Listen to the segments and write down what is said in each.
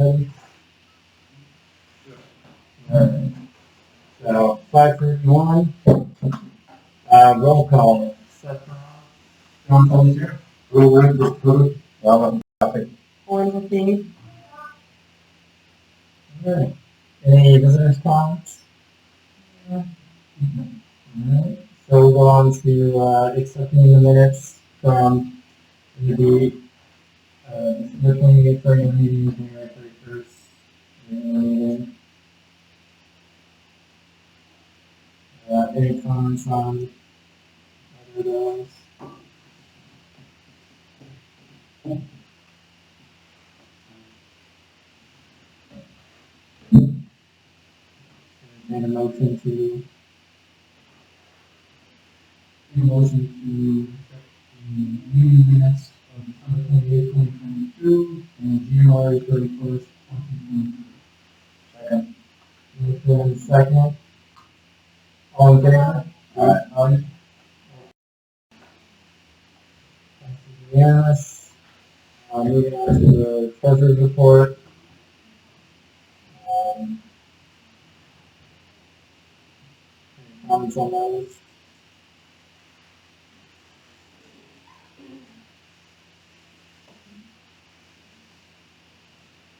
Ready? Alright. So 5:31, roll call. Seth Brown, John Kelly's here. Will Rand, Code, Robert Traffic. One with the Alright. Any visitors comments? Alright, so we'll go on to, accepting the minutes from the, December 28th, regular meeting, January 31st. Meeting. Any comments on either of those? Made a motion to accept the meeting minutes of December 28th, 2022, and January 31st, 2022. Second. Motion and second. All in favor? Aye. Yes. Moving on to the treasurer's report. Any comments on those?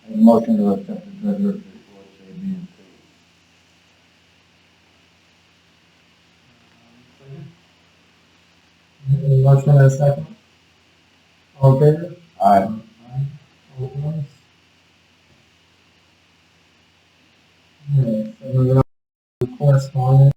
A motion to accept the treasurer's report, A, B, and C. Motion and a second. All in favor? Aye. All opposed? Alright, so moving on to correspondence.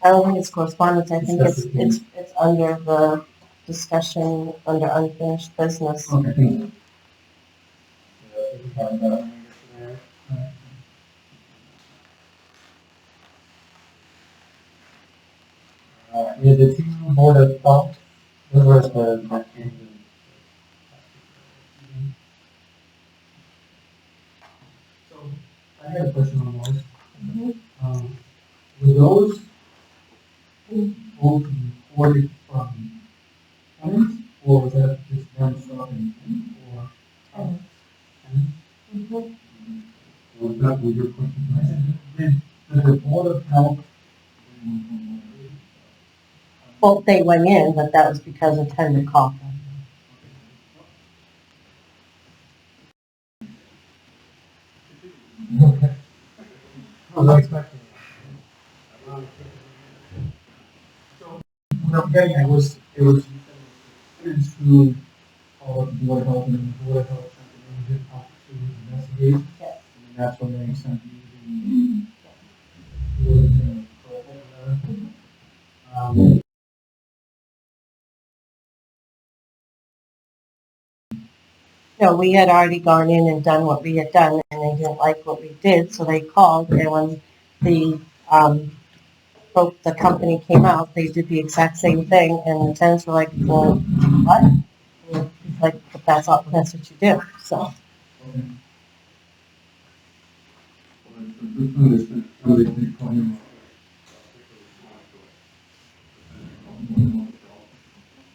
I don't think it's correspondence, I think it's under the discussion, under unfinished business. Okay. Yeah, the two board of health, those were the. So, I had a question on those. Were those both reported from tenants, or was that just them stopping, or? Mhm. Was that was your question? Did the board of health? Well, they went in, but that was because of tender call. Okay. I was expecting. So, what I'm getting at was, it was students who called the board of health, and the board of health sent them to investigate. Yes. And that's when they sent you the. No, we had already gone in and done what we had done, and they didn't like what we did, so they called, and when the, the company came out, they did the exact same thing, and the tenants were like, well, what? And he's like, but that's what you do, so.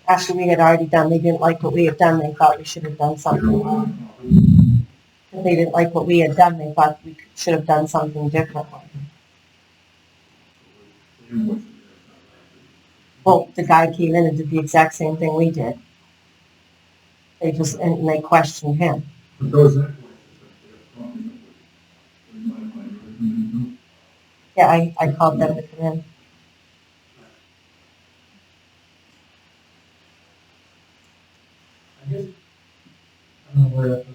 After we had already done, they didn't like what we had done, they thought we should have done something. If they didn't like what we had done, they thought we should have done something differently. Well, the guy came in and did the exact same thing we did. They just, and they questioned him. Yeah, I called them to come in. I guess, I don't know where,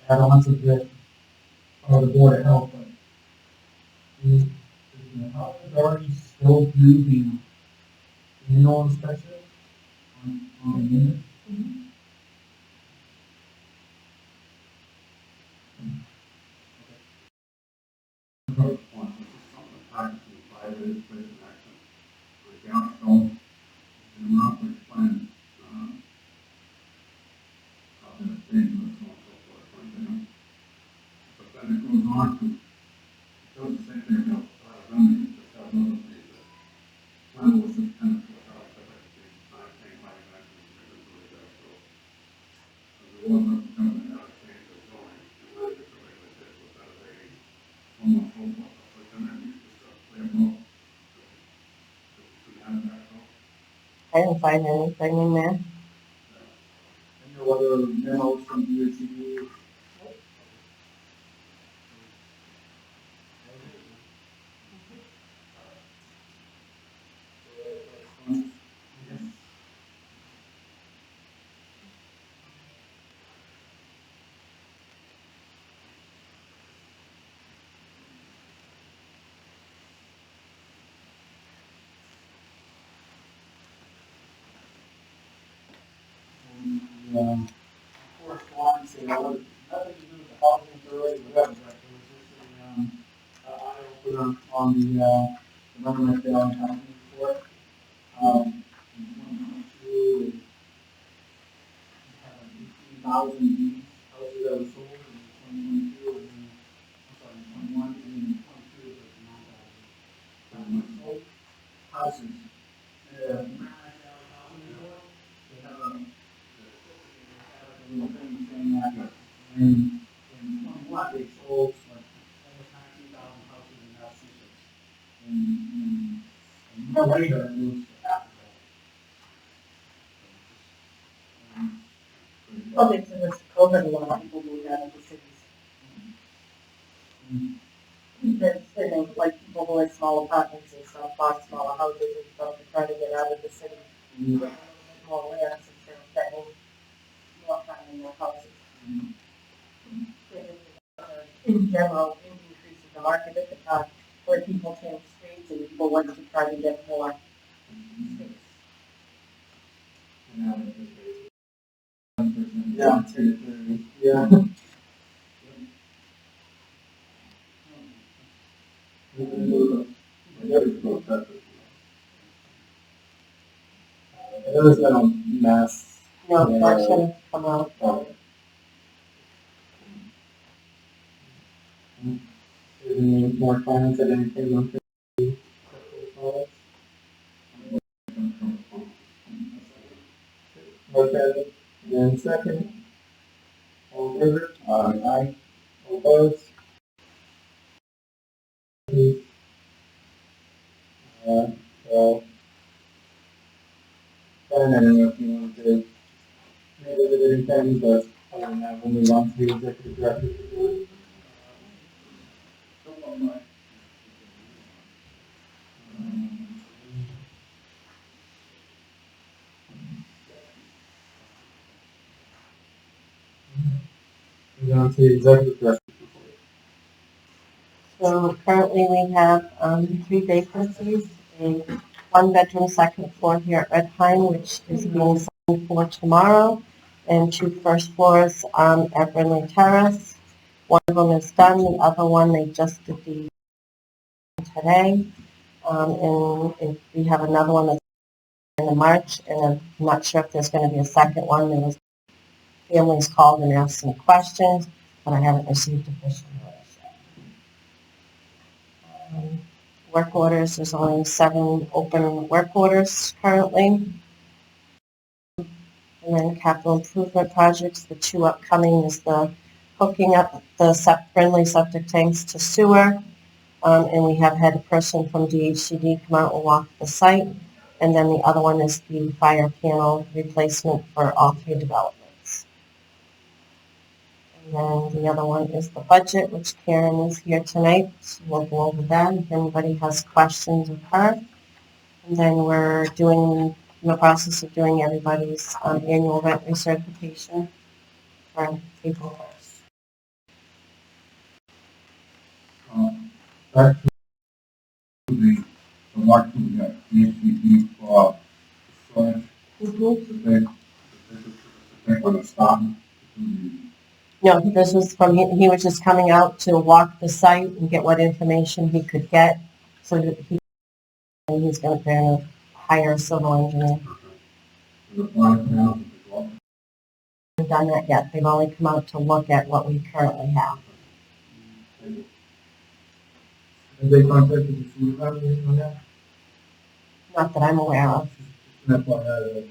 add on to the or the Board of Health, but does the health authority still do the annual inspection on the unit? Approach one, which is something practically apply to this place in action. For example, in the monthly plan, how to obtain and so on and so forth, for example. But then it goes on to, it does the same thing about remedy, just have another thing that plan was intended to allow effective not obtain by action regulatory that so. The one representing how to change the zoning, and then it's related to with that rating, so on and so forth. But then that needs to start playing role. To have that role. I didn't find anything in there. And no other memos from DOT? Correspondence, you know, nothing to do with the housing authority, whatever, but it was just a eye opener on the government housing report. In 2022, we had 18,000 these houses that were sold in 2022, and then, I'm sorry, in 21, and then in 22, it was 9,000. Sold houses. Housing report, they have a little thing saying that in 21, they sold like almost 19,000 houses in Massachusetts. And a year later, it was half of that. Well, because of this COVID, a lot of people moved out of the cities. Because, you know, like people who had small apartments and stuff, bought smaller houses and stuff to try to get out of the city. Get a little bit more land instead of spending more time in their houses. In general, it increases the market at the time where people change streets and people want to try to get more space. Yeah. Yeah. There was no mass. No, that shouldn't come out. Any more comments or anything on the motion and second? All in favor? Aye. All opposed? So, Karen, I don't know if you wanted to revisit anything, but other than that, we'll move on to the executive director's report. Moving on to the executive director. So currently we have 3 vacancies, a 1-bedroom second floor here at Redpine, which is being signed for tomorrow, and 2 first floors at Brindley Terrace. One of them is done, the other one they just did the today. And if we have another one that's in March, and I'm not sure if there's going to be a second one. There was families called and asked some questions, but I haven't received official notice yet. Work orders, there's only 7 open work orders currently. And then capital improvement projects, the 2 upcoming is the hooking up the friendly septic tanks to sewer. And we have had a person from DHCD come out and walk the site. And then the other one is the fire panel replacement for all 3 developments. And then the other one is the budget, which Karen is here tonight. So we'll go over that if anybody has questions of her. And then we're in the process of doing everybody's annual rent recertification for April 1st. back to the mark to the HDD for storage, they want to stop. No, this was from, he was just coming out to walk the site and get what information he could get, so that and he's gonna hire a civil engineer. The five now, Haven't done that yet, they've only come out to look at what we currently have. Have they contacted the sewer department on that? Not that I'm aware of. That's why I had that.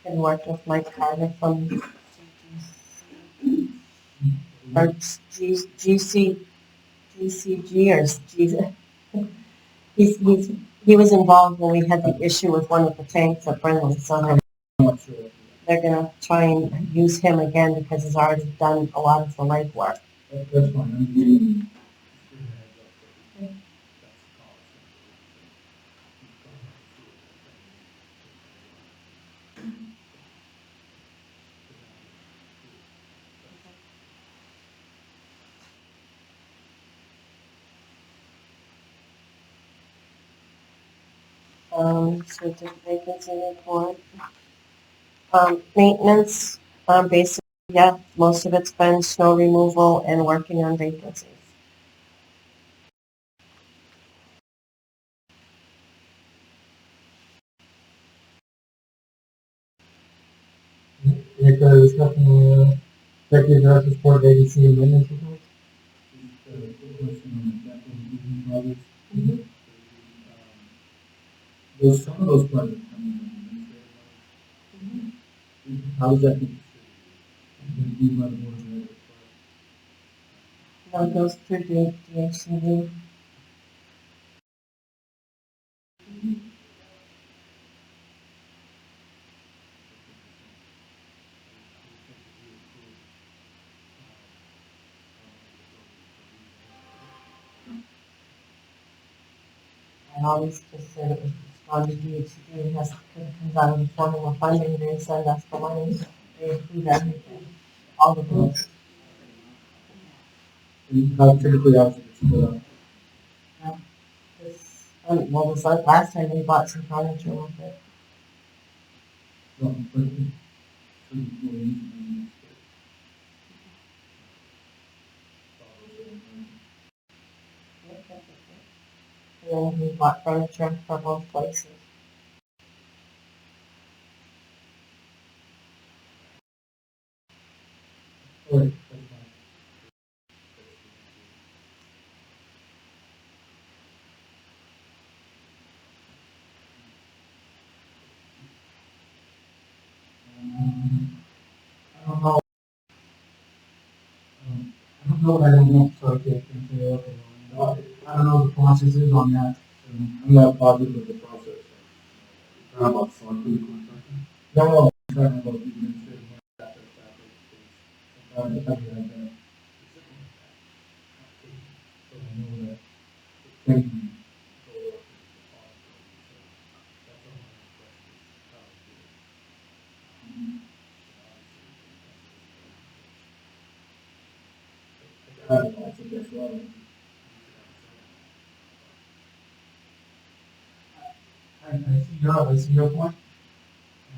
Been working with Mike Carter from or GCG or he was involved when we had the issue with one of the tanks at Brindley, so I'm not sure. they're gonna try and use him again because he's already done a lot of the legwork. That's fine. I'm getting. So the vacancy report. Maintenance, basically, yeah, most of it's been snow removal and working on vacancies. If there is nothing, executive director's report, agency amendments report. Those, some of those projects come in. How is that? Being by the board of directors. That goes through the DHCD. I always just said it was on the DHCD, it has, because it comes out of the formula funding, they send us the money, they approve everything, all the bills. And how typically how is it split up? Well, this last time we bought some furniture with it. Well, but it- for the employees and And then we bought furniture for both places. all right, that's fine. I don't know. I don't know what I don't know, so I can't say, okay, well, I don't know what the process is on that. I'm not positive of the process. how about select the contractor? No, no, I'm talking about the administrative. Sometimes I have that. So I know that it can be. I think that's right. I see your point.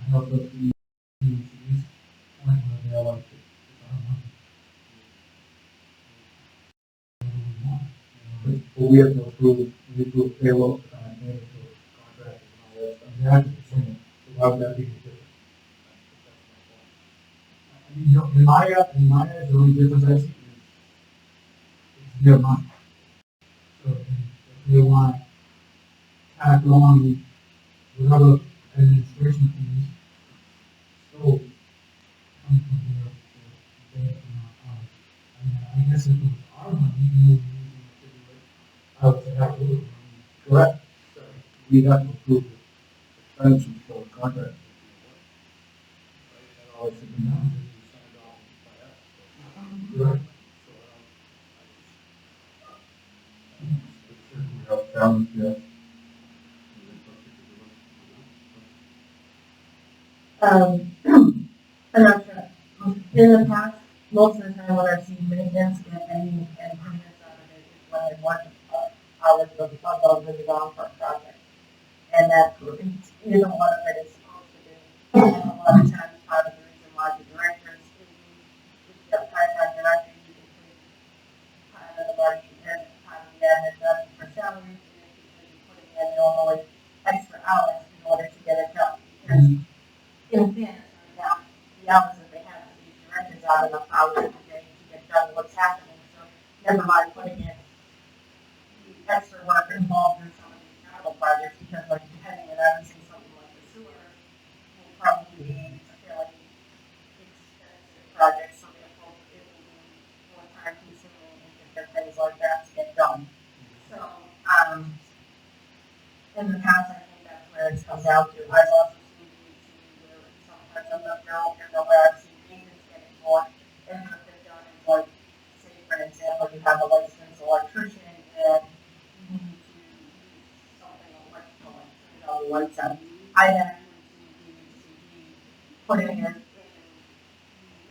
I know that the, point where they are like, but we have to approve, we approve payroll, management, contract, and all that stuff. Exactly. So why would that be different? I mean, you know, in my eyes, the only difference I see is their money. So if they want to tack on whatever administration fees, so come from their, I mean, I guess if it was our money, we would figure it out to have to. Correct. So we have to approve the expenses for the contract. And all it's been done is we signed off by us. Correct. We have balance yet. I'm not sure, In the past, most of the time when I've seen maintenance and any, and maintenance out of it is when they want to, hours of above and beyond for a project. And that, either one of it is supposed to be. And a lot of times, part of the reason why the directors, if you have part-time director, you can put part of the budget and part of the admin done for salaries, and if you're putting in normally extra hours in order to get it done. Because in fairness, right now, the hours that they have for these directors are enough hours a day to get done what's happening, so never mind putting in the extra work involved in some of these capital projects, because like depending on everything, something like the sewer will probably be a fairly expensive project, so therefore it will be more time consuming and different things like that to get done. So, in the past, I think that's where it's come down to. I've also seen DHC where sometimes I'm not sure where I've seen maintenance getting more, and what they've done is like, say for example, you have a licensed electrician and you need to use something electrical, like turn all the lights out. I've actually seen DHCD putting in maintenance to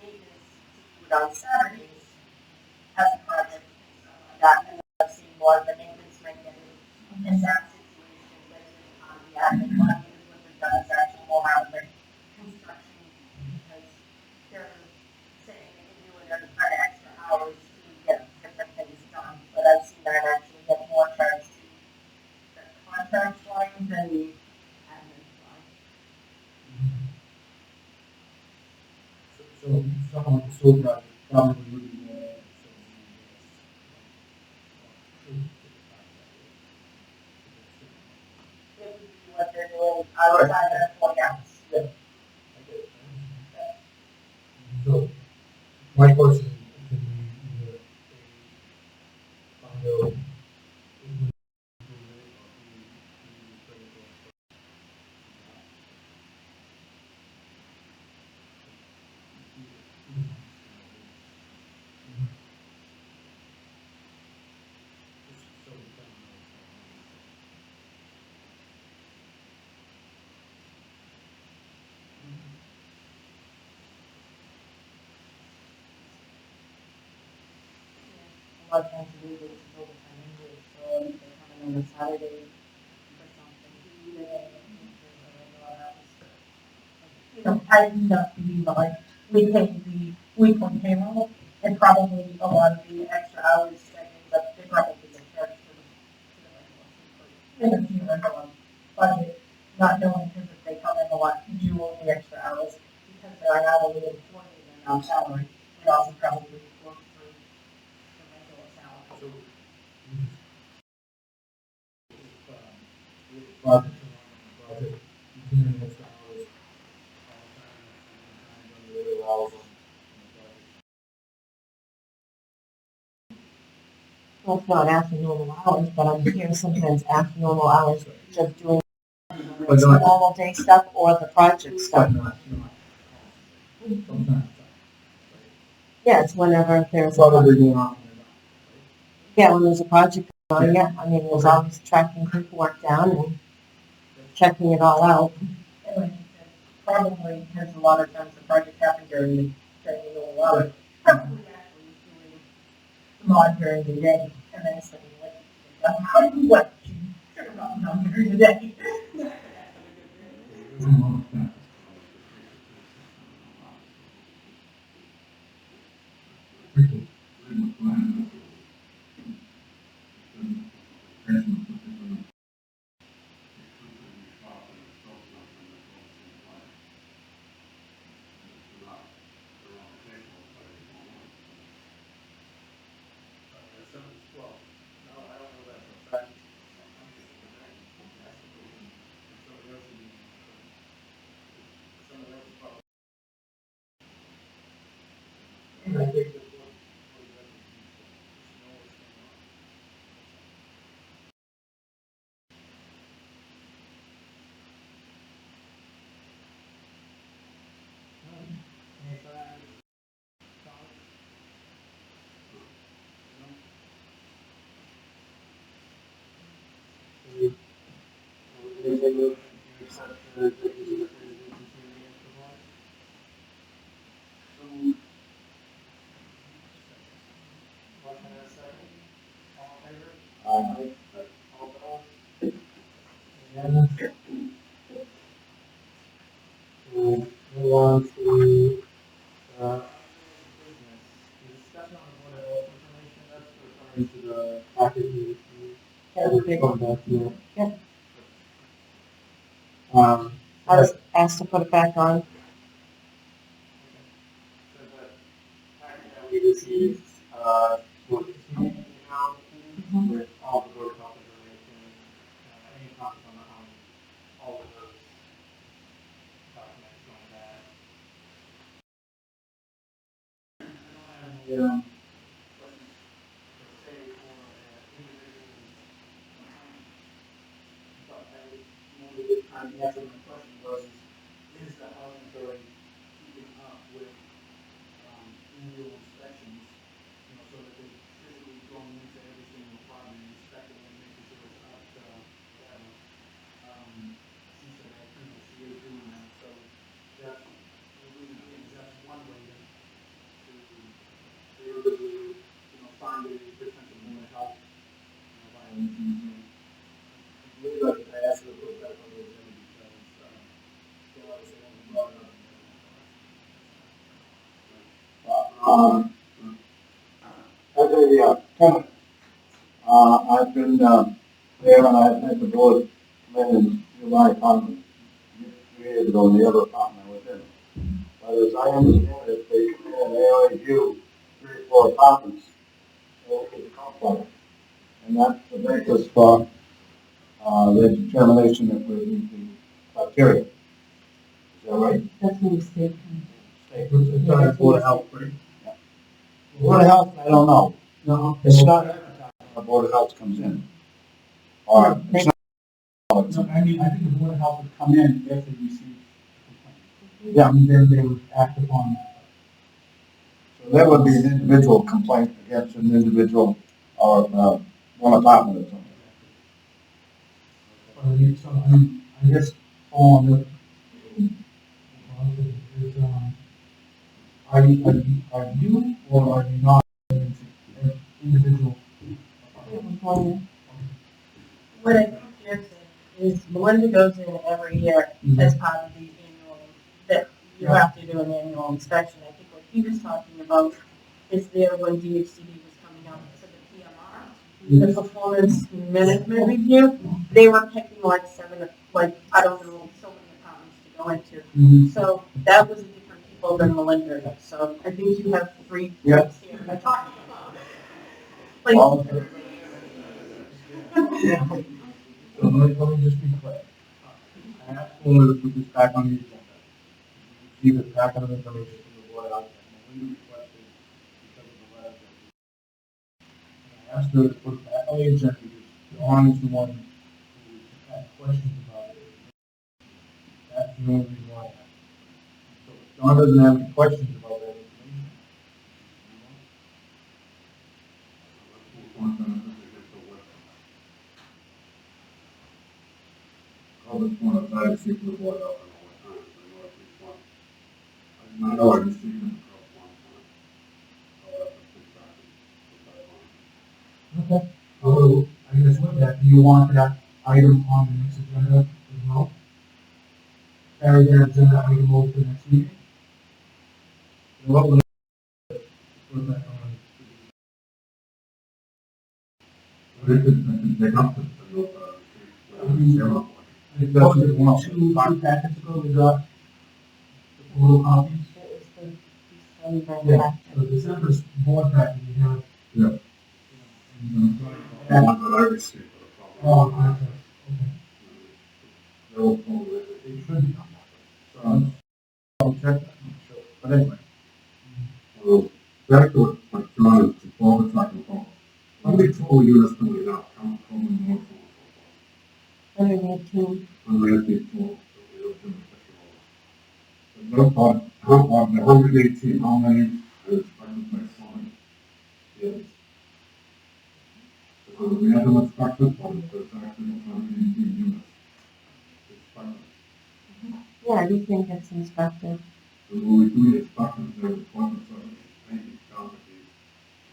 do it on Saturdays as a project and stuff like that, and I've seen more of the maintenance man getting in that situation than on the admin one, because what they've done is actually more out of the construction, because they're saying they can do it at extra hours to get different things done, but I've seen that actually get more charged to the contract line than the admin line. So someone with a sewer project probably would be more. It would be what they're doing, I was at that 40 hours. Yeah. So, my question is, could we either find out if we approve it or we bring it to so we can, A lot of times we do this overtime anyway, so if they come in on a Saturday for something, you know, I do not believe like, we pay the weekly payroll, and probably a lot of the extra hours that ends up, they probably get charged to the regular, in the regular budget, not knowing because if they come in a lot, do all the extra hours, because they're an hourly employee and they're not salary, it also probably works through the regular salary. so, project, project, continuing extra hours, all the time, on the regular hours on the project. Well, it's not after normal hours, but I'm here sometimes after normal hours, just doing But not- normal day stuff or the project stuff. But not, sometimes. Yeah, it's whenever there's, Probably going on and on. yeah, when there's a project going on, yeah, I mean, there's always tracking paperwork down and checking it all out. And like you said, probably because a lot of times the project happens during the normal hours, probably actually doing them on during the day, and then saying, like, how do you what? Should have gotten done during the day. There's a lot of things. People live with land. And I think that what move on to, business. The discussion on the Board of Health information, that's referring to the packet we received. We're going back to it. Yep. So I was asked to put it back on. the packet that we received, was emailed with all the Board of Health information, any comments on all of those documents on that. I don't have any, questions per se for individual complaint. But one of the time the answer to my question was, is the housing authority keeping up with, annual inspections? You know, so that they physically going into every single apartment, inspecting it, making sure it's up to, whatever. She said that, you know, she is doing that, so that's, the reason being is that's one way to be able to, find a potential Board of Health, violations. I believe I asked her to put that on the agenda because, so I was saying, brought it up. As a tenant, I've been there and I've had the board come in and do my apartment 2 years ago in the other apartment I was in. But as I understand it, they come in and they only view 3 or 4 apartments. They look at the complex. And that's the basis for their determination that we meet the criteria. Is that right? That's a mistake. It's on the Board of Health, right? Board of Health, I don't know. No. It's not advertised when the Board of Health comes in. Or it's not. No, I mean, I think the Board of Health would come in if they receive a complaint. Yeah. And then they would act upon that. So that would be an individual complaint against an individual or one apartment or something. So, I guess, on the, is, are you or are you not an individual? What I think you're saying is Melinda goes in every year as part of the annual, that you have to do an annual inspection. I think what he was talking about is there when DHCD was coming out to the PMR, the performance management review, they were picking like 7, I don't know, so many apartments to go into. So that was different people than Melinda. So I think you have 3 Yeah. groups here. I'm talking about. Well, So let me just be clear. I asked for to put this back on the agenda. Receive the packet of information from the Board of Health that Melinda requested because of the letter that we. And I asked her to put it back on the agenda because Dawn is the one who had questions about it. That's the only reason why I asked. So if Dawn doesn't have any questions about that information. I'll just want to try to see if the Board of Health and all the time, so I know at least one. I know I just see them across one time. I'll have to think back and put that on. Okay. So I guess with that, do you want that item on the next agenda as well? Carry that agenda item over to the next meeting? What would put that on? They could take up I think that's the one, two packets ago, we got the little copies. It was the December Yeah, packet. so December's board packet, we have. Yeah. And, The one that I received. oh, okay, okay. They will probably, It should be on so I'll check that, I'm not sure. But anyway. Back to what John is before the talking about. How many total units do we have? Count home and more so 118. on. 118 total. How of the 118, how many are inspected by someone? Yes. So we have them inspected, but there's actually 118 units. Inspected. Yeah, everything gets inspected. So when we do the inspections, they're reported, so anything found that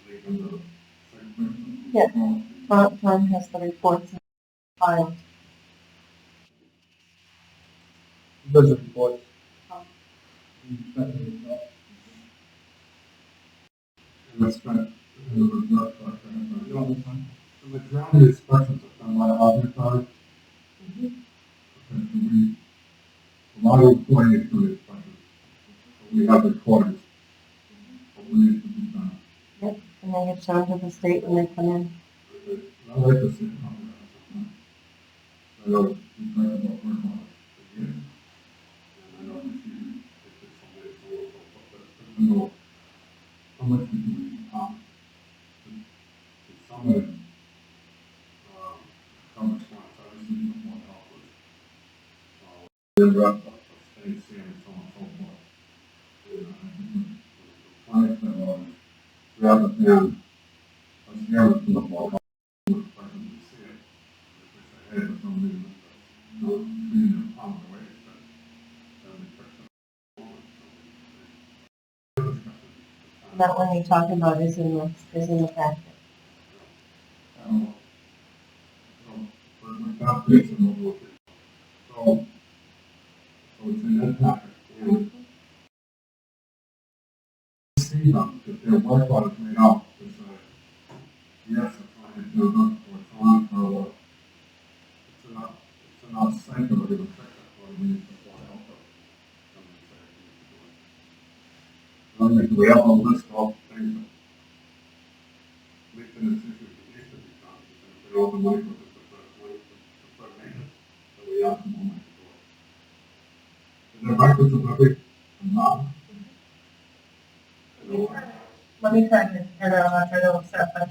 they come to the Yeah. Tom has the reports filed. Those are reports. And that's kind of, the majority of inspections are done by our authority. And a lot of employees do the inspections. So we have recordings of what needs to be done. Yep, and they get shown to the state when they come in. I like to see how I know we talked about work on it for years. And I know that you, it's somebody that's a little, but I know how much we do in the town. And some of them, come response, obviously, you know, more help with. They're up, state, Sam, and so on and so forth. And I think the clients that are, rather than, us here, to the more help with the person we see it. If we say, hey, there's somebody that's, you know, being in a pound away, then we fix it. That one you talk about is in the packet. So, but without this, and we'll look at, so it's in that packet, and see them, if their work on is made out, it's yes, it's on, it's done, or it's on, or it's not site, or we're gonna check that, or we need to support help. We have a list of things that, at least in this issue, that needs to be done, and if we all the money for this, for maintenance, so we have some more money to do it. Is there records of every, not? Let me try to, and I'm not trying to upset, but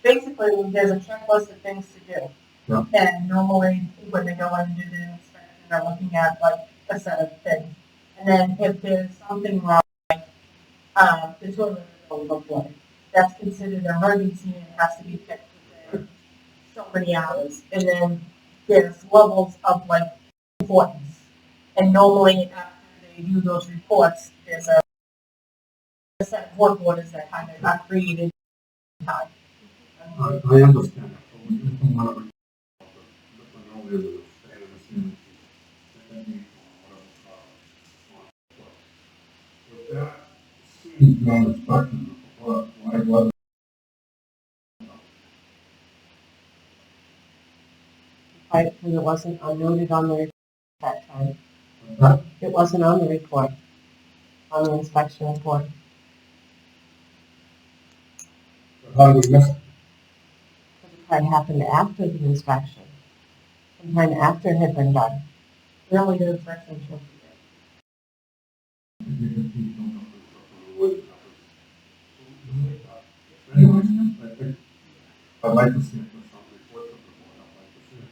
basically, there's a checklist of things to do. Yeah. And normally, when they go in and do the inspection, they're looking at like a set of things. And then if there's something wrong, the toilet will look like, that's considered an emergency and it has to be fixed within so many hours. And then there's levels of like importance. And normally, after they do those reports, there's a set of work orders that kind of are created in time. I understand that, but we just don't want to, just an earlier with the state of the scene, that needs with that, seeing your inspection, why, Right, because it wasn't noted on the report that time. that, It wasn't on the report, on the inspection report. how do we miss it? It probably happened after the inspection, sometime after it had been done. We only do inspections once a year. If you can keep going up and stuff on the wood, anyways, I think, I'd like to see it for some reports of the board, I'd like to see it.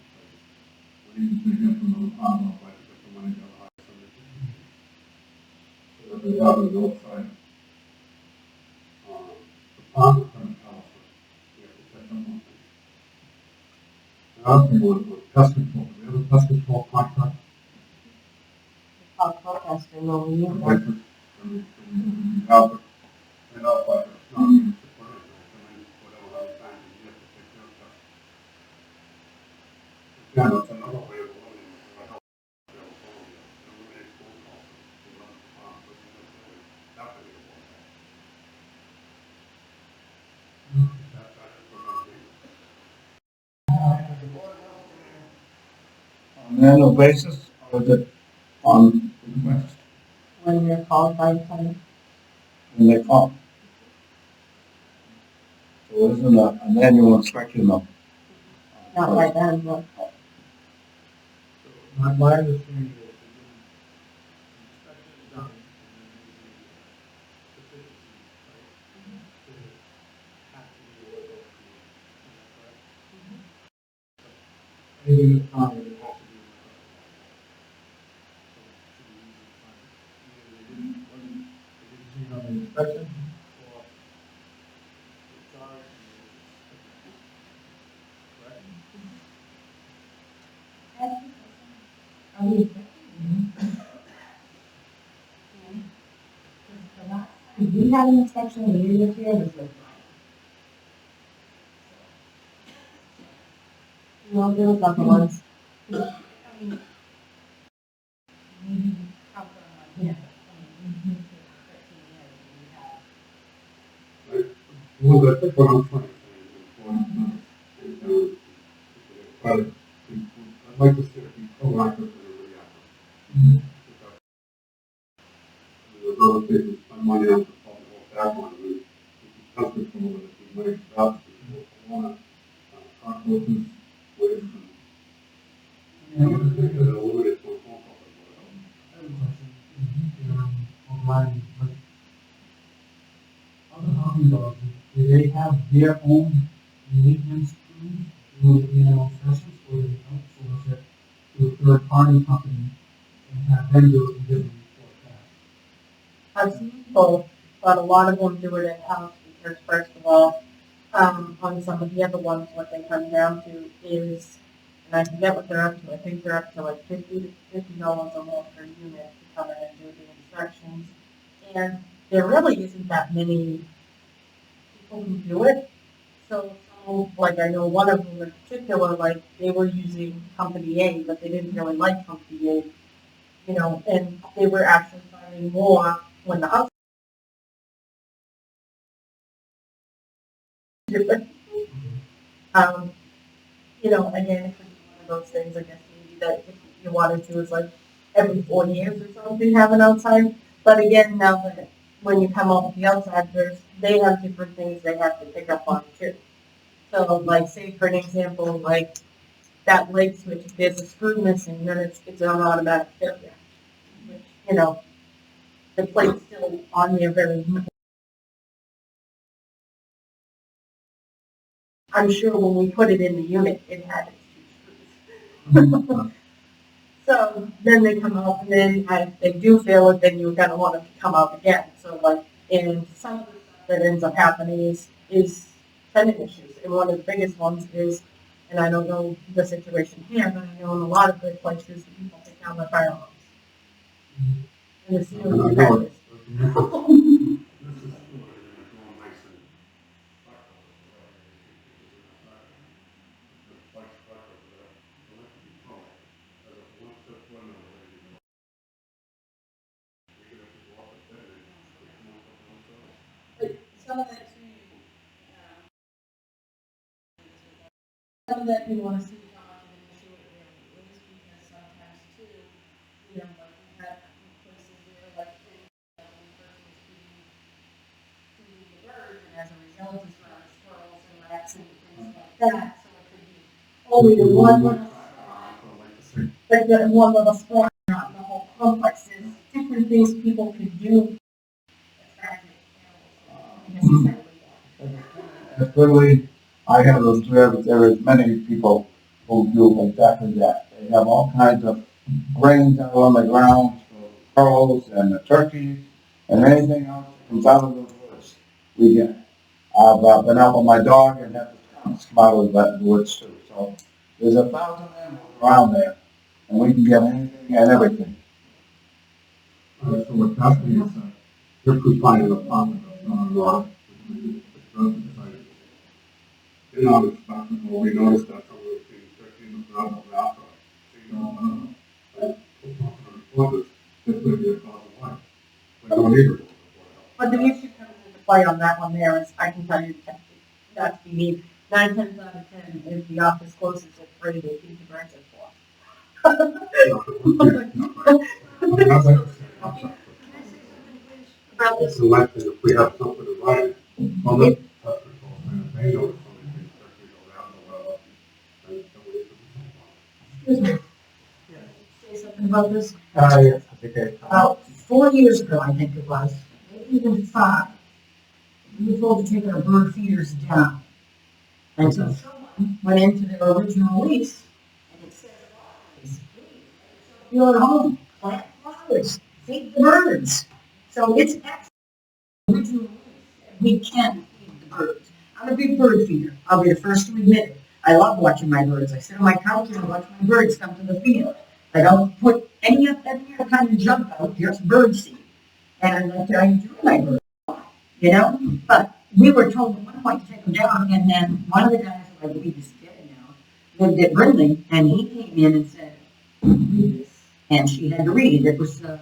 We need to dig in from the department, I'd like to get the money to hire somebody. So that they have an outside, department kind of tell us what we have to catch up on things. Another thing was pest control, do we have a pest control contract? I'll protest and we'll leave I'd it. like to, we have it, and up, but it's not, it's a permit, I mean, whatever, other times a year to take care of that. Yeah, that's another way of living, or help. Eliminate phone calls from another department, but you don't have to be a phone call. That is what I'm thinking. On an annual basis, or is it on request When you're called by time. when they call? So it isn't an annual inspection of. Not by them, but My understanding is that the inspection is done, and then there's the deficiencies, right? That have to be worked over. Is that correct? Anything that's common, it has to be worked over. So, should be easy to find. Either they didn't see it on the inspection, or it's charged, correct? we had an inspection the year this year was like. No, there was other ones. Maybe count on, yeah, Well, I think what I'm trying to say is, but I'd like to see it be proactive and reactive. There's other things, spend money on, probably hold back on, we can control it, if we make jobs, people want to, cockroaches, waste, and, eliminate one phone call. I have a question. Online, but other hobby dogs, do they have their own maintenance crew who, sessions or they outsource it to a third party company and have them do it and give them report back? I've seen both, but a lot of them do it in-house because first of all, on some of the other ones, what they come down to is, and I forget what they're up to, I think they're up to like $50 a month per unit to come in and do the inspections. And there really isn't that many people who do it. So, like I know one of them in particular, like they were using company A, but they didn't really like company A, and they were actually finding more when the house do it. Um, again, it could be one of those things, I guess, maybe that if you wanted to, it's like every 4 years or something, have an outside. But again, now that when you come up with the outsiders, they have different things they have to pick up on too. So, like, say for an example, like that light switch, if there's a screw missing, then it's an automatic failure. Which, the plate's still on there very. I'm sure when we put it in the unit, it had its 2 screws. So then they come out, and then if they do fail it, then you're gonna want them to come out again. So like, and some of the stuff that ends up happening is tenant issues. And one of the biggest ones is, and I don't know the situation here, but I know in a lot of good places, the people take down their firearms. And the ceiling detectors. This is still going to go nice and Some of that too, some of that you want to see how much of an issue it really is, because sometimes too, like we had places where like when the person was feeding the bird, and as a result, it's around squirrels and rats and things like that, so it could be only the one little spot, but the one little spot, not the whole complex. There's different things people can do. Attractive animals, And clearly, I have observed there is many people who do exactly that. They have all kinds of grains out on the ground, for crows and the turkeys, and anything else that comes out of the woods, we get. I've been out with my dog and have the skunks come out of the woods too. So there's 1,000 animals around there, and we can get anything and everything. So what's happening is that you're confining the farm in our inspection, we noticed that some of the things that in the ground of Africa, this would be a cause of life. We don't need it. but the issue comes into play on that one there is, I can tell you, not to be mean, 9 times out of 10, if the office closes at 3, they feed the birds at 4. About this, If we have something to write, on the pest control center, they know if somebody thinks turkeys are out or whatever, and somebody should be excuse me. Say something about this. Yes, okay. About 4 years ago, I think it was, maybe even 5, we were told to take our bird feeders down. And so someone went into their original lease, and it says, you're at home, plant flowers, feed the birds. So it's actually original lease, and we can feed the birds. I'm a big bird feeder, I'll be the first to admit it. I love watching my birds. I sit on my couch and watch my birds come to the field. I don't put any other kind of junk out, just bird seed. And I enjoy my birds, But we were told at one point to take them down, and then one of the guys, who I believe is dead now, lived at Brindley, and he came in and said, read this. And she had to read it. It was a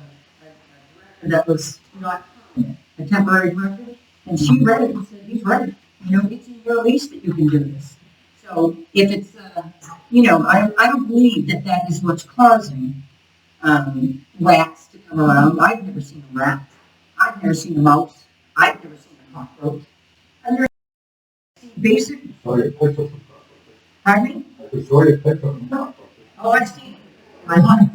contractor that was not permanent, a temporary director, and she read it and said, he's right. You know, it's in your lease that you can do this. So if it's, you know, I don't believe that that is what's causing, rats to come around. I've never seen a rat. I've never seen a mouse. I've never seen a cockroach. I've never seen basic, So you pick up some pardon me? I can show you a picture of them. Oh, I've seen it. I like it.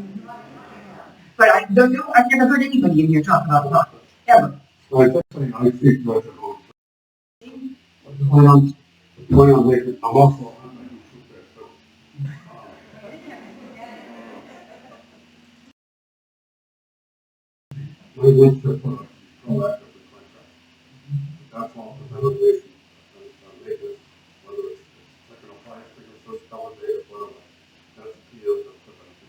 But I don't know, I've never heard anybody in here talk about cockroach, ever. So I just saying, I see what you're going through. When I'm making, I'm also, I'm making shoot there, so. My wish to put a proactive contract. That's all, the ventilation, maintenance, whether it's taking a fire extinguisher, elevator, whatever. That's the key of the prevention.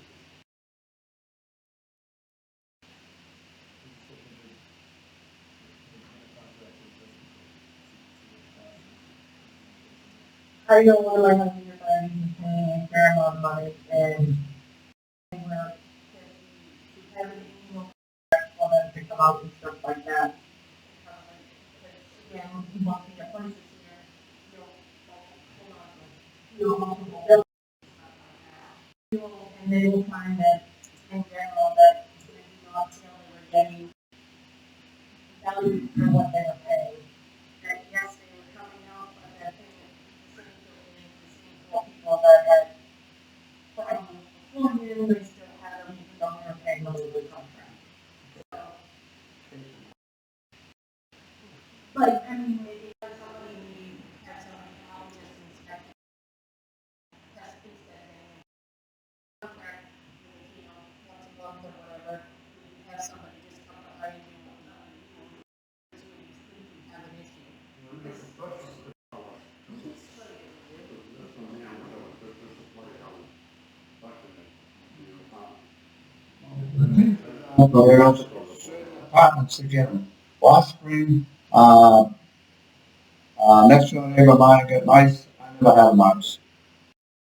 I know one of my husband buddies is paying a fair amount of money and we're having annual for them to come out and stuff like that. Again, he wants to get places here, multiple buildings. And they will find that in general that maybe not really were getting value for what they were paying. That yes, they were coming out, but that they were the same building, the same four people that had problems before him, they still had them even though they were paying a little bit contract. So, but I mean, maybe somebody had somebody out just inspect, test instead of contract, you know, once a month or whatever, we have somebody just come by and do have an issue. There are apartments again, last spring, next to a neighbor of mine got mice, I never had mice.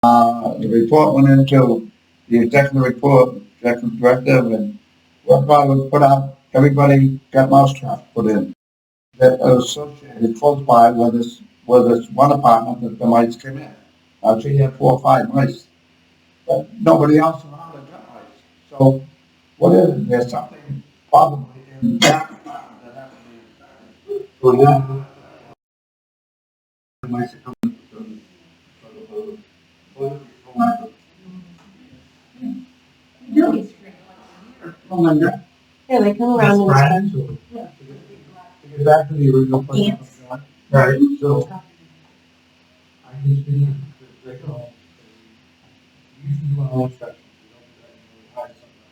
The report went into the executive report, executive directive, and whereby we put out, everybody got mouse traps put in. That are associated close by where this one apartment that the mice came in. She had 4 or 5 mice, but nobody else around had got mice. So what is it? There's something probably in that apartment that has to be. So then, my second, You do get straight Melinda. Yeah, they come around and Friends, or- Yeah. To get back to the original question. Ants. Right, so I just didn't, like, we usually do our own inspections, we don't do that, we hire somebody.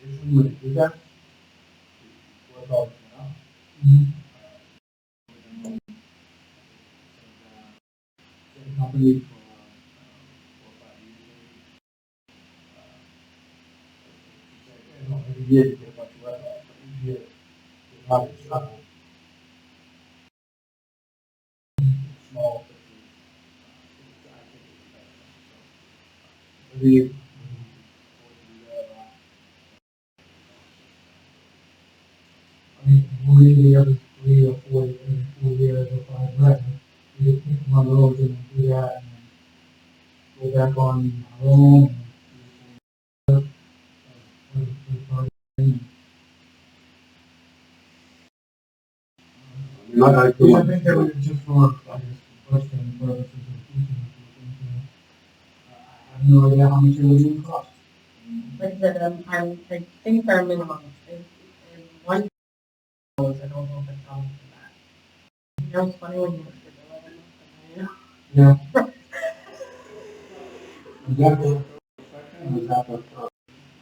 Usually when they do that, we work out, same company for 4 or 5 years. Every year you get a bunch of work out, but each year you're not in trouble. Small. Every year. I mean, we usually every 3 or 4 years, every 4 years or 5 years, we just pick one of those and do that, and then go back on our own. not like the I one. think that was just for, I guess, question purposes of teaching. I have no idea how much it would even cost. like I said, I think our minimum is $1. I don't know if it's on for that. You know, it's funny when you have to do it, you know? Yeah. Was that the second, or was that the first,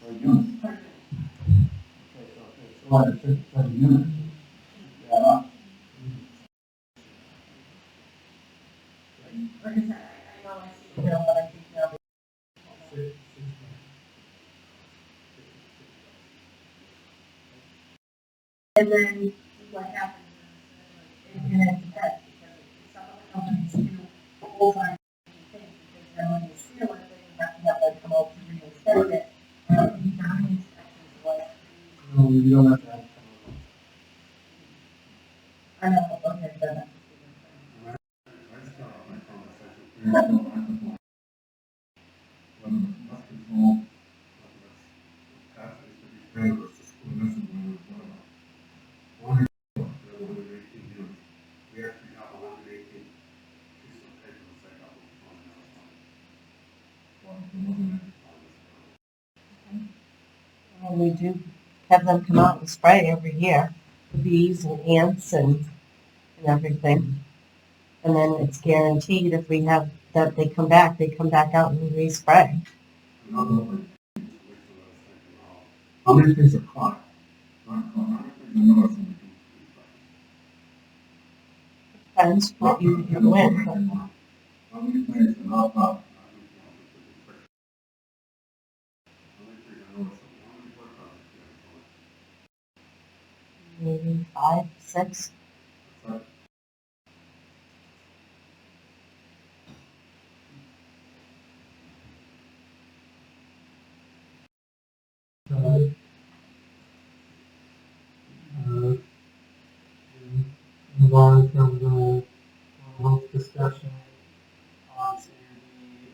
per unit? Okay, so it's 257 units. Yeah, Like I said, I know I see the bill, but I think now. And then what happens is, and it depends, because some of the companies do full-time things, because then when you steal it, then you have to have them come out to re-inspect it. And we done inspections like No, you don't have to have. I know, okay, then. I start off my conversation, we have no microphone. Whether it's dust control, whether it's pathways to be paved, or just school missing, whether it's whatever. There were 118 units. We actually have 118 pieces of paper to say that was on the other side. Well, there wasn't any on this road. And we do have them come out and spray every year, the bees and ants and everything. And then it's guaranteed if we have, that they come back out and re-spray. Another one, just wait till I was thinking, how many things are caught? Not caught, how many things are noticed when we do these things? Depends what you win, but How many things are not caught? How many things are noticed? How many work projects do you have going? maybe 5, 6. That's right. Move on from the health discussion on to the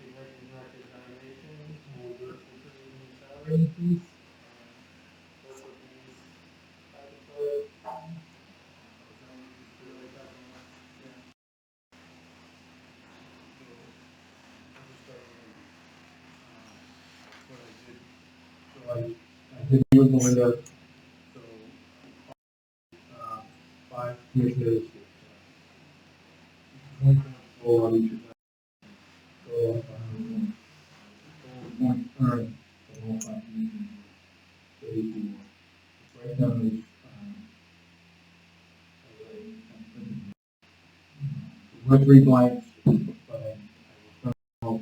executive director evaluation and the salary increase. Both of these, I declare, I think you were going to, so, 5 commissioners, 1.4 on each of them. Go up, point earned, the whole 5 commissioners, 34. Right now, is, with 3 blanks, but I will know if that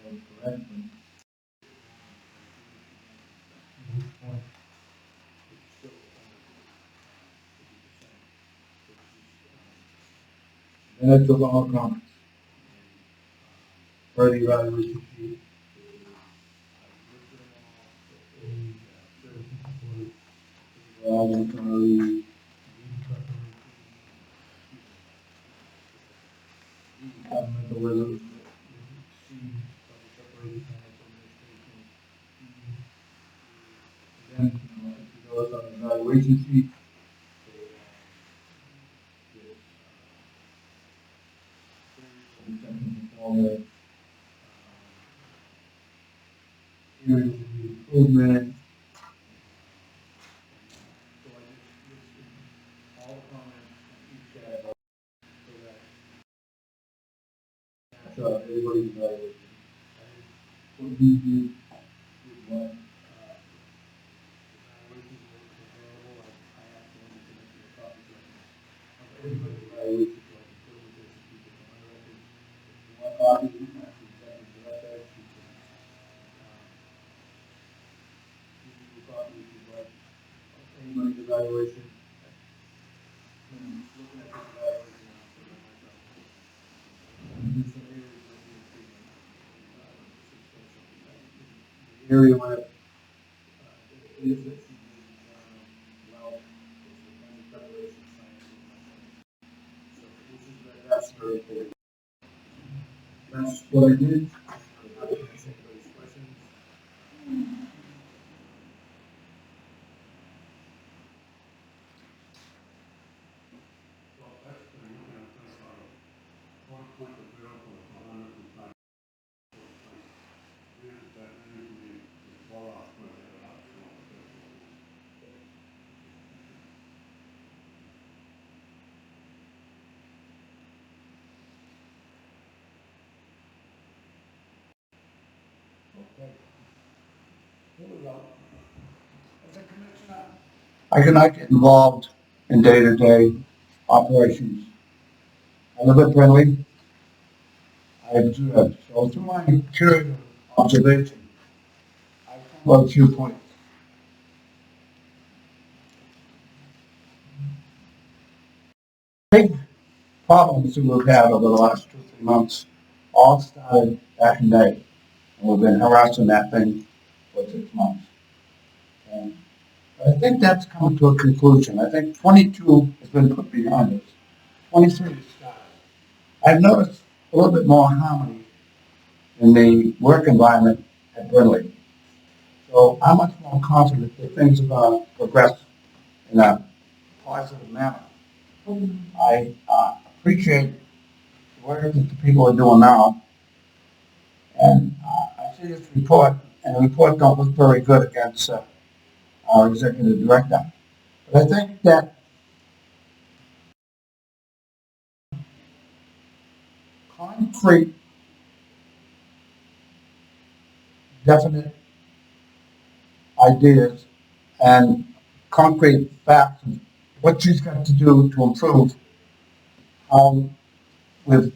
was correct, but at this point, it's still under 50%. And it's of all comments. For the evaluation sheet. Governmental resolution. Then, if you go on the evaluation sheet. Areas of improvement. So I just listed all the comments in each category so that match up everybody's evaluation. What you do with what, evaluations were available, I asked them to make me a copy so I can, of everybody's evaluation, so I can put it with this, and keep it on my record. If you want copies, you can actually send it directly, you can, give you a copy if you'd like, of anybody's evaluation. Looking at this evaluation, I'm sort of myself. There's some areas that need improvement. The area where, is that she did, well, is the kind of preparation science. So, which is, that's very important. That's what I did. I'm happy to answer anybody's questions. Well, that's the, looking at this, one point of vehicle is 105. That usually is far off where they're at, you know, Okay. Here we go. As a commissioner, I cannot get involved in day-to-day operations. I live at Brindley. I observe, so through my period of observation, I found out a few points. Big problems that we've had over the last 2 or 3 months all started back in May. And we've been harassing that thing for 6 months. And I think that's come to a conclusion. I think 22 has been put behind us. 23 is started. I've noticed a little bit more harmony in the work environment at Brindley. So I'm much more confident that things are going to progress in a positive manner. I appreciate the work that the people are doing now. And I see this report, and the report don't look very good against our executive director. But I think that concrete, definite ideas and concrete facts of what she's got to do to improve how with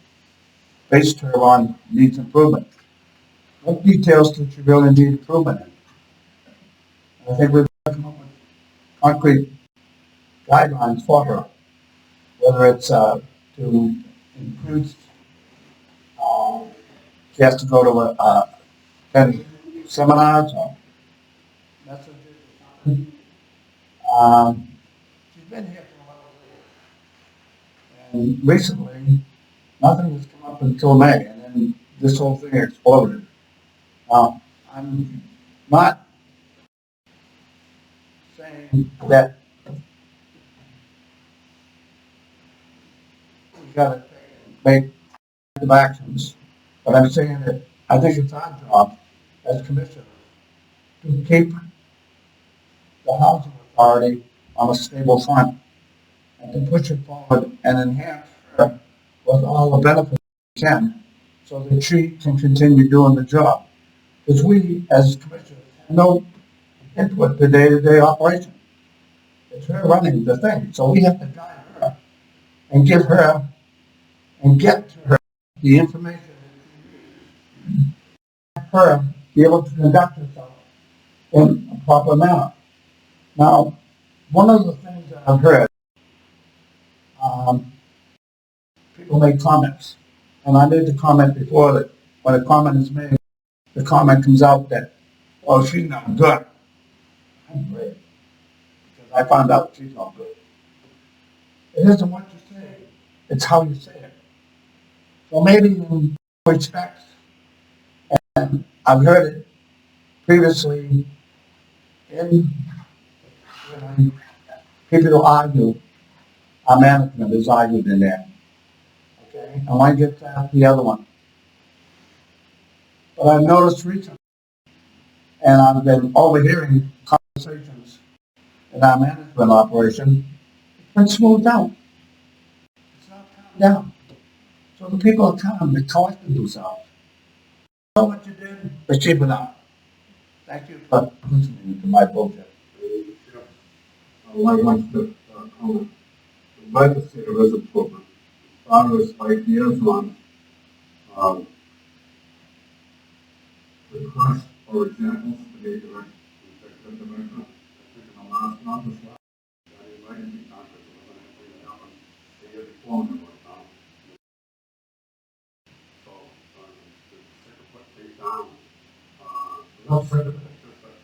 based her on needs improvement. What details do you really need improvement in? And I think we've come up with concrete guidelines for her, whether it's to increase, she has to go to 10 seminars or messages or something. She's been here for 11 years, and recently, nothing has come up until May, and then this whole thing exploded. Now, I'm not saying that we gotta make the actions, but I'm saying that I think it's our job as commissioners to keep the housing authority on a stable front and to push it forward and enhance her with all the benefits we can so that she can continue doing the job. Because we, as commissioners, have no input the day-to-day operation. It's her running the thing, so we have to guide her and give her and get to her the information her be able to conduct herself in a proper manner. Now, one of the things that I've heard, um, people make comments, and I made the comment before that when a comment is made, the comment comes out that, oh, she's not good. I'm great, because I found out she's not good. It isn't what you say, it's how you say it. So maybe in respects, and I've heard it previously in when people argue, our management is argued in there. Okay, and I get to the other one. But I've noticed recently, and I've been overhearing conversations in our management operation, it's been smoothed out. It's not calmed down. So the people are calm, they collected themselves. You know what you did? Let's keep it up. Thank you for listening to my bullshit. I want to comment. I'd like to see there is improvement. As far as ideas on um, requests or examples to be direct, executive director, I think in the last month as well, I invited the contract to everything that happened the year before when it was down. So, the second put things down, not second, it's just that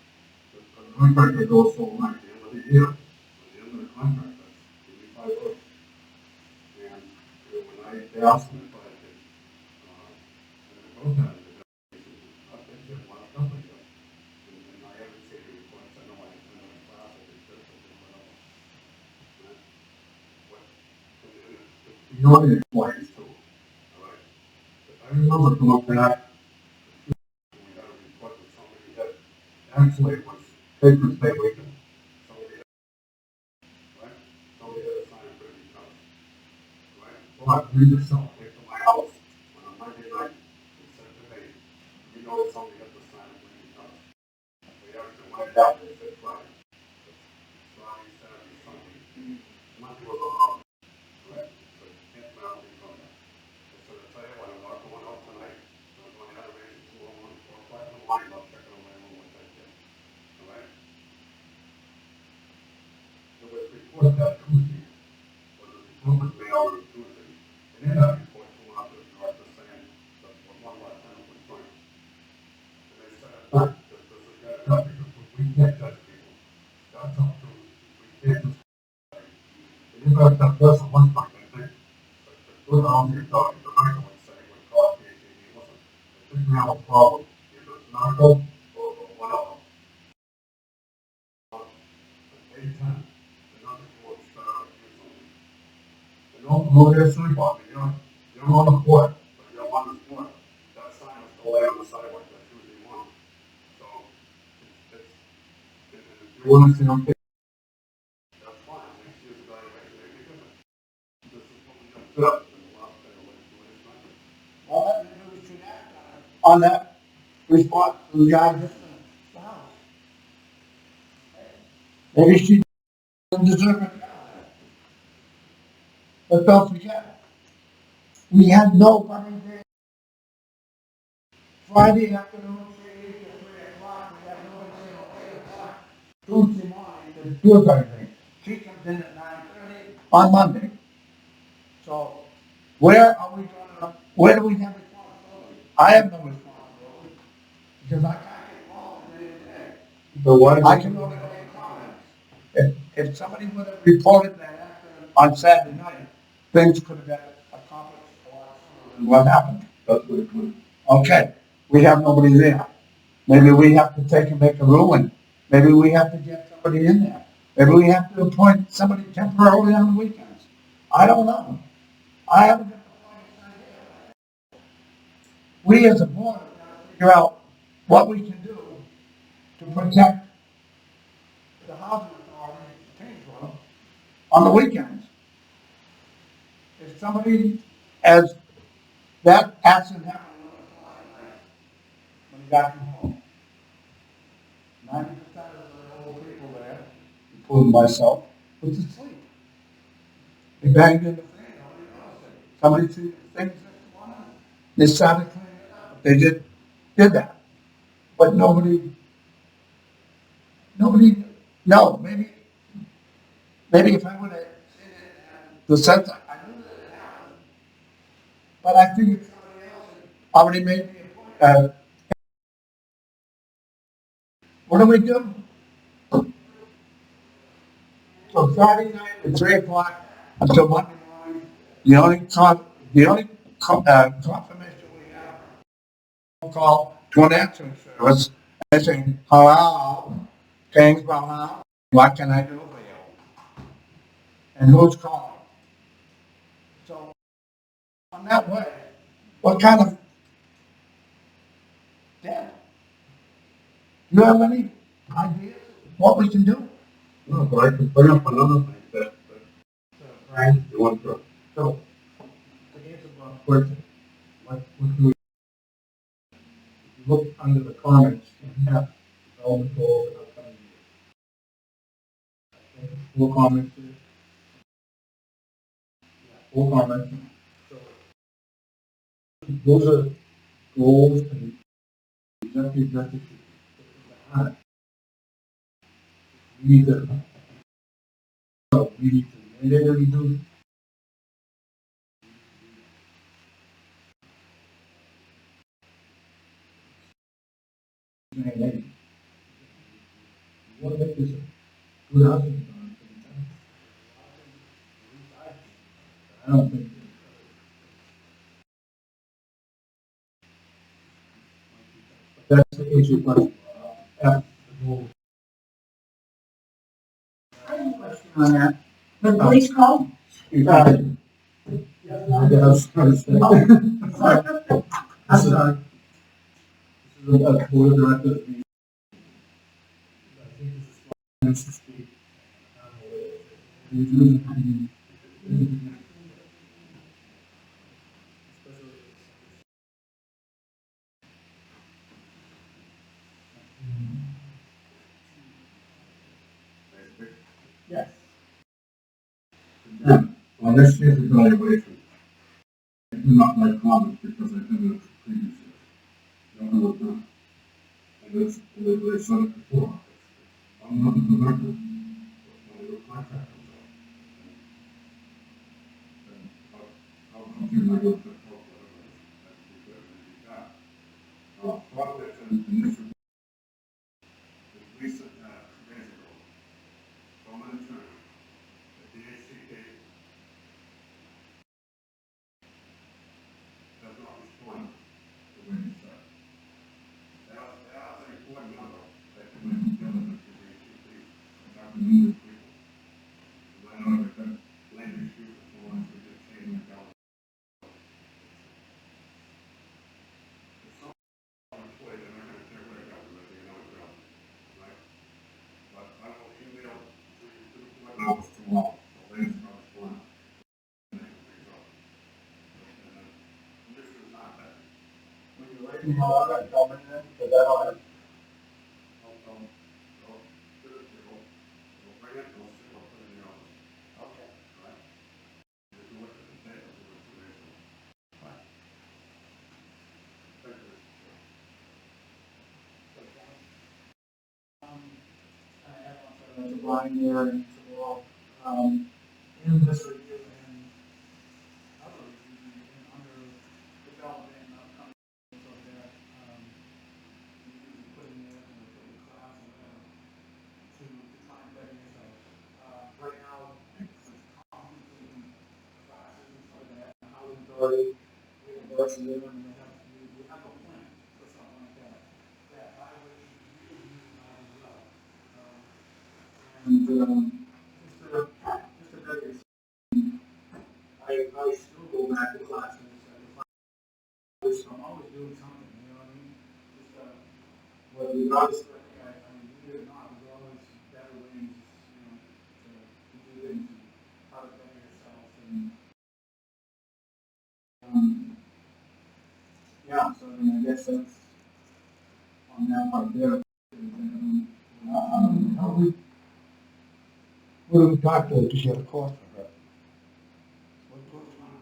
the contract that goes so long at the end of the year, at the end of the contract, that's 85 bucks. And when they asked me if I could, negotiate I think it was something that, and I haven't seen any reports, I know I didn't know the class, I did this, I did whatever. You know, the employees too, all right? I remember coming back, we had a report that somebody had, actually it was Patriots Day weekend. Somebody had, right? Somebody had a sign for the house, right? Well, I read this song, came to my house on a Monday night, and said to me, you know that somebody had the sign for the house. We actually went down there and said, Friday. Friday, Saturday, Sunday. Monday was a holiday, right? So you can't now be from that. I said, I'll tell you what, I'm not going out tonight. I'm going out of range at 2 o'clock, 4 o'clock in the morning, I'll check on my room with that kid. All right? It was reported that Tuesday, was a report was mailed on Tuesday. And in that report, came out to the director saying that one lot tenant was joining. And they said, this is gonna happen, because we can't judge people. That's all. about that person one point, I think. Put on your dog, the right one, say, when God gave you, listen, I think we have a problem, either it's medical or whatever. They tend to not report usually. They don't know their sleep on me, you're on the court, but you're on the court. That sign is still lay on the sidewalk, that's usually one. So, it's, if you want to see them, that's fine, next year's evaluation may be different. This is what we have set up in the last day of legislation. Well, maybe we should act on that response to the guy just in the house. Maybe she doesn't deserve it. But don't forget, we had nobody there. Friday afternoon, 3 o'clock, we had nobody there at 8 o'clock. Tuesday morning, to do everything. She comes in at 9:30 on Monday. So where do we have responsibility? I have no responsibility, because I can't get involved in day. But why I can only make comments. If somebody would have reported that accident on Saturday night, things could have been accomplished a lot sooner than what happened. That's what it was. Okay, we have nobody there. Maybe we have to take and make a ruling. Maybe we have to get somebody in there. Maybe we have to appoint somebody temporarily on the weekends. I don't know. I haven't got the slightest idea. We as a board have got to figure out what we can do to protect the housing authority in Tyngsborough on the weekends. If somebody has that accident happen when he got from home, 90% of the old people there, including myself, was asleep. They banged in the thing, nobody noticed it. Somebody threw things next to one of them. They started cleaning it up. They did that. But nobody, no, maybe if I would have seen it and the sense, I knew that it happened. But I figured somebody else had already made me a point. What do we do? So Friday night at 3 o'clock until Monday morning, confirmation we have, phone call to an answering service, and saying, hello, Tyngsborough, what can I do for you? And who's calling? So, on that way, what kind of, yeah, you have any ideas what we can do? No, but I can bring up another thing Brian, you want to. so, to answer Bob's question, what do we, if you look under the comments, you have development goals and upcoming years. Full comments, full comments. So, those are goals and executive. We need to, mandatory do. Saying, hey, you want to make this a good housing authority for the town? I don't think. That's the issue, but, the goal. I have a question on that. The police call? Exactly. Yeah, I guess, I'm sorry. I'm sorry. This is a board of directors meeting. I think this is to speak. Yes. Yeah, well, this year's evaluation, I do not like comments because I did it previous years. Don't know what done. And it's, they said it before. I'm not the director. When your contract comes up. And how can I go to the top whatever you got? Part of that's an initial. It's recent, days ago. From an attorney, the DHCK you know, I'm not coming in, because I don't have. To Brian there and to Laurel, in this review and other reviews and under development and upcoming, so that, you put in there and put in class and whatever, to try and better yourself. Right now, it's completely classes and stuff like that, and housing authority, reimbursing them, and we have a plan for something like that. That I would really utilize as well. And, just to better yourself, I still go back to classes, I'm always doing something, you know what I mean? Just, whether regardless, I need it or not, there's always better ways, you know, to do things and how to better yourself and, yeah, so I mean, I guess that's on that part there. How we, what do we talk to get a cost for her?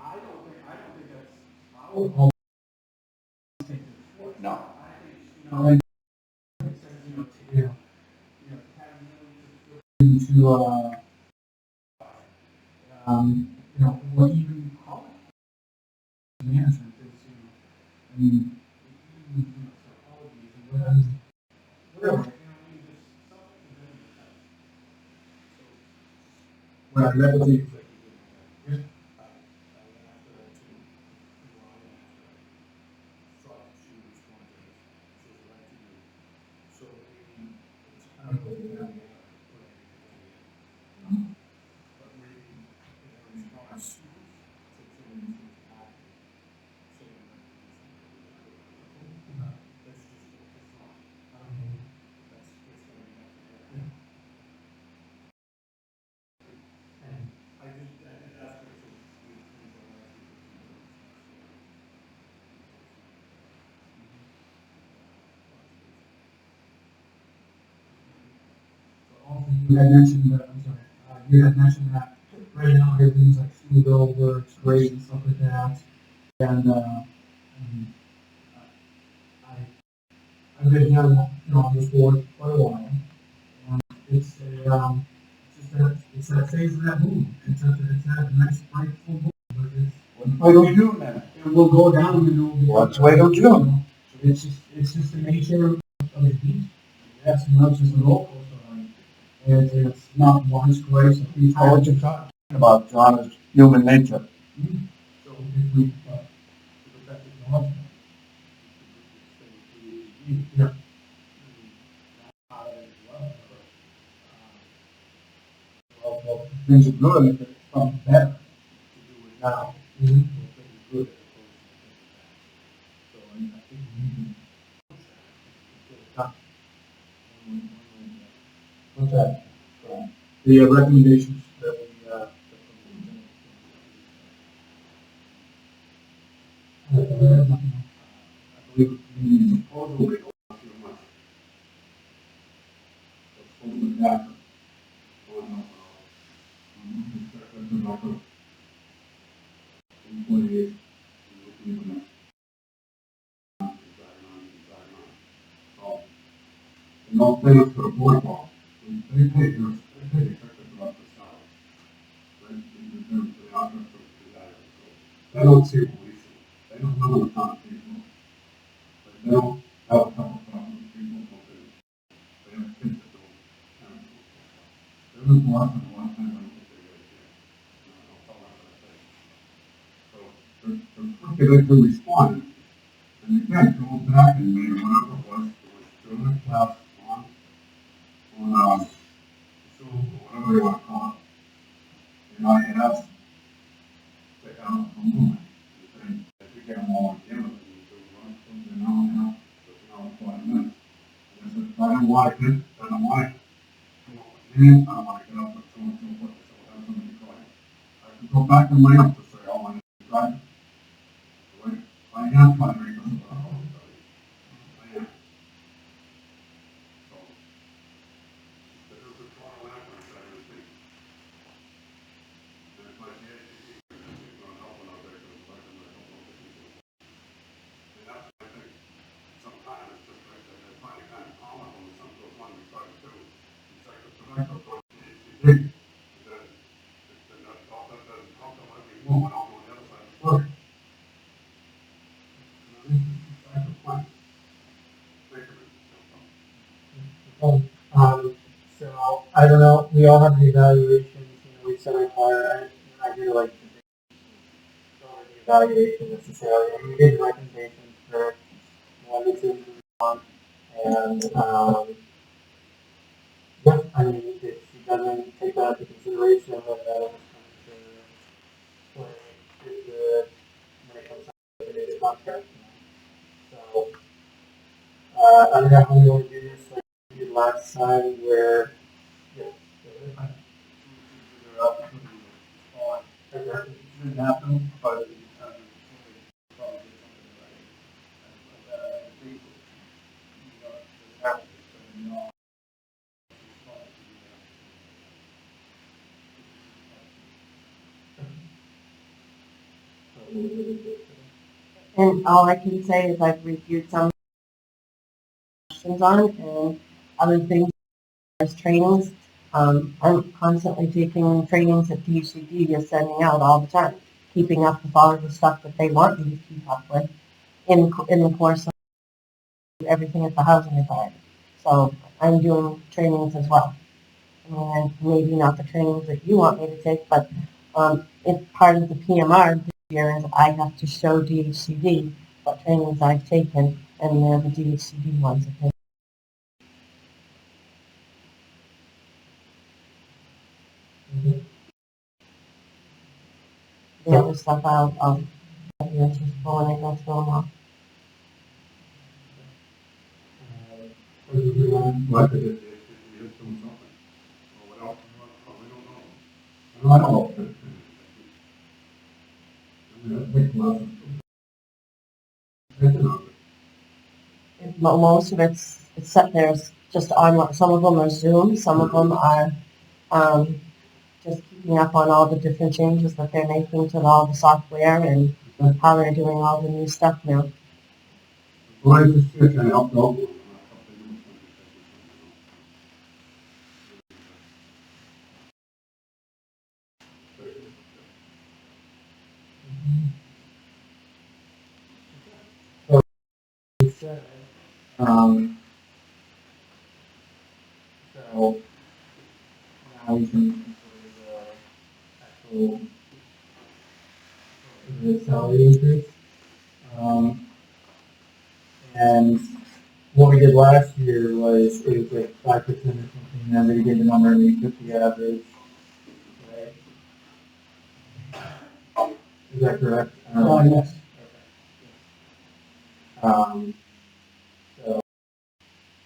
I don't think that's, I would take it forward. No. I think, you know, like, it says, having millions into, you know, or even college management is, I mean, even, psychology and whatever, you know, I mean, just something to do with that. So, when I met with the executive, I asked her to, thought she was going to, she was right to do. So, it's kind of like, but maybe in response to things that happen. So, that's just, it's not, I don't know, that's gonna be up to her. And I did ask her to do things like that. Also, you had mentioned that, I'm sorry, you had mentioned that right now everything's like school works great and stuff like that. And, I, I've been here, on this board quite a while. And it's a, it's that phase of that move. It's that nice, brightful move, but Let's wait till June then. it will go down and it will be. Let's wait till June. It's just the nature of the beast. That's not just a roller coaster ride. It's not once, twice, or three All what times. you're talking about, John, is human nature. So if we, protect the dog, yeah. Well, things are good, if it's something better to do it now. Things are good. So I think we need to get it done. What's that? The recommendations that we, I believe the proposal will go a few months. It's supposed to be back on, no place for a board ball. They pay their effective about the salary. Right? In terms of the office of the guy. They don't see police. They don't know the top people. But they don't have a couple of problems people go to. They have kids that don't have it. There was one time I don't think they get a chance. I'll tell them what I say. So they're quick to respond. And again, going back and maybe whatever it was during the class on Zoom or whatever you want to call it. And I asked to have a movement. And if we get them all together, we do run something now, for 20 minutes. And I said, if I don't want to get, I don't want to come up with names, I don't want to get up with so and so, what, so have somebody call you. I can go back to my office and say, oh, I need to try. Right? I am trying to make this about all the time. moving out on the other side of the road. And this is like a plan. Wait a minute. So, I don't know, we all have the evaluations, we set our fire, I do like the evaluation necessarily, and we did recommendations for one to two, one, and, yeah, I mean, if she doesn't take that into consideration, then that'll just come to play with the, when it comes to the contract. So, I don't know how you want to do this, like we did last time where, yeah. It shouldn't happen, but it probably get something right. I think, it's happening, so, you know, And all I can say is I've reviewed some questions on and other things as trainings. I'm constantly taking trainings that DHCD is sending out all the time, keeping up with all of the stuff that they want me to keep up with in the course of everything at the housing authority. So I'm doing trainings as well. And maybe not the trainings that you want me to take, but it's part of the PMR this year is I have to show DHCD what trainings I've taken, and they're the DHCD ones. Okay? The other stuff I'll have the answers for when I go through them all. like it, if you hit doing something, or what else, we don't know. I don't know. I mean, that's big plus. That's enough. Most of it's set there's just online. Some of them are Zoom. Some of them are um, just keeping up on all the different changes that they're making to all the software and how they're doing all the new stuff now. Well, I just trying to help out. We said, um, so now we can consider the actual, the salary increase. And what we did last year was, it was like 5% or something, and then we gave the number and we took the average, right? Is that correct? Yes. So,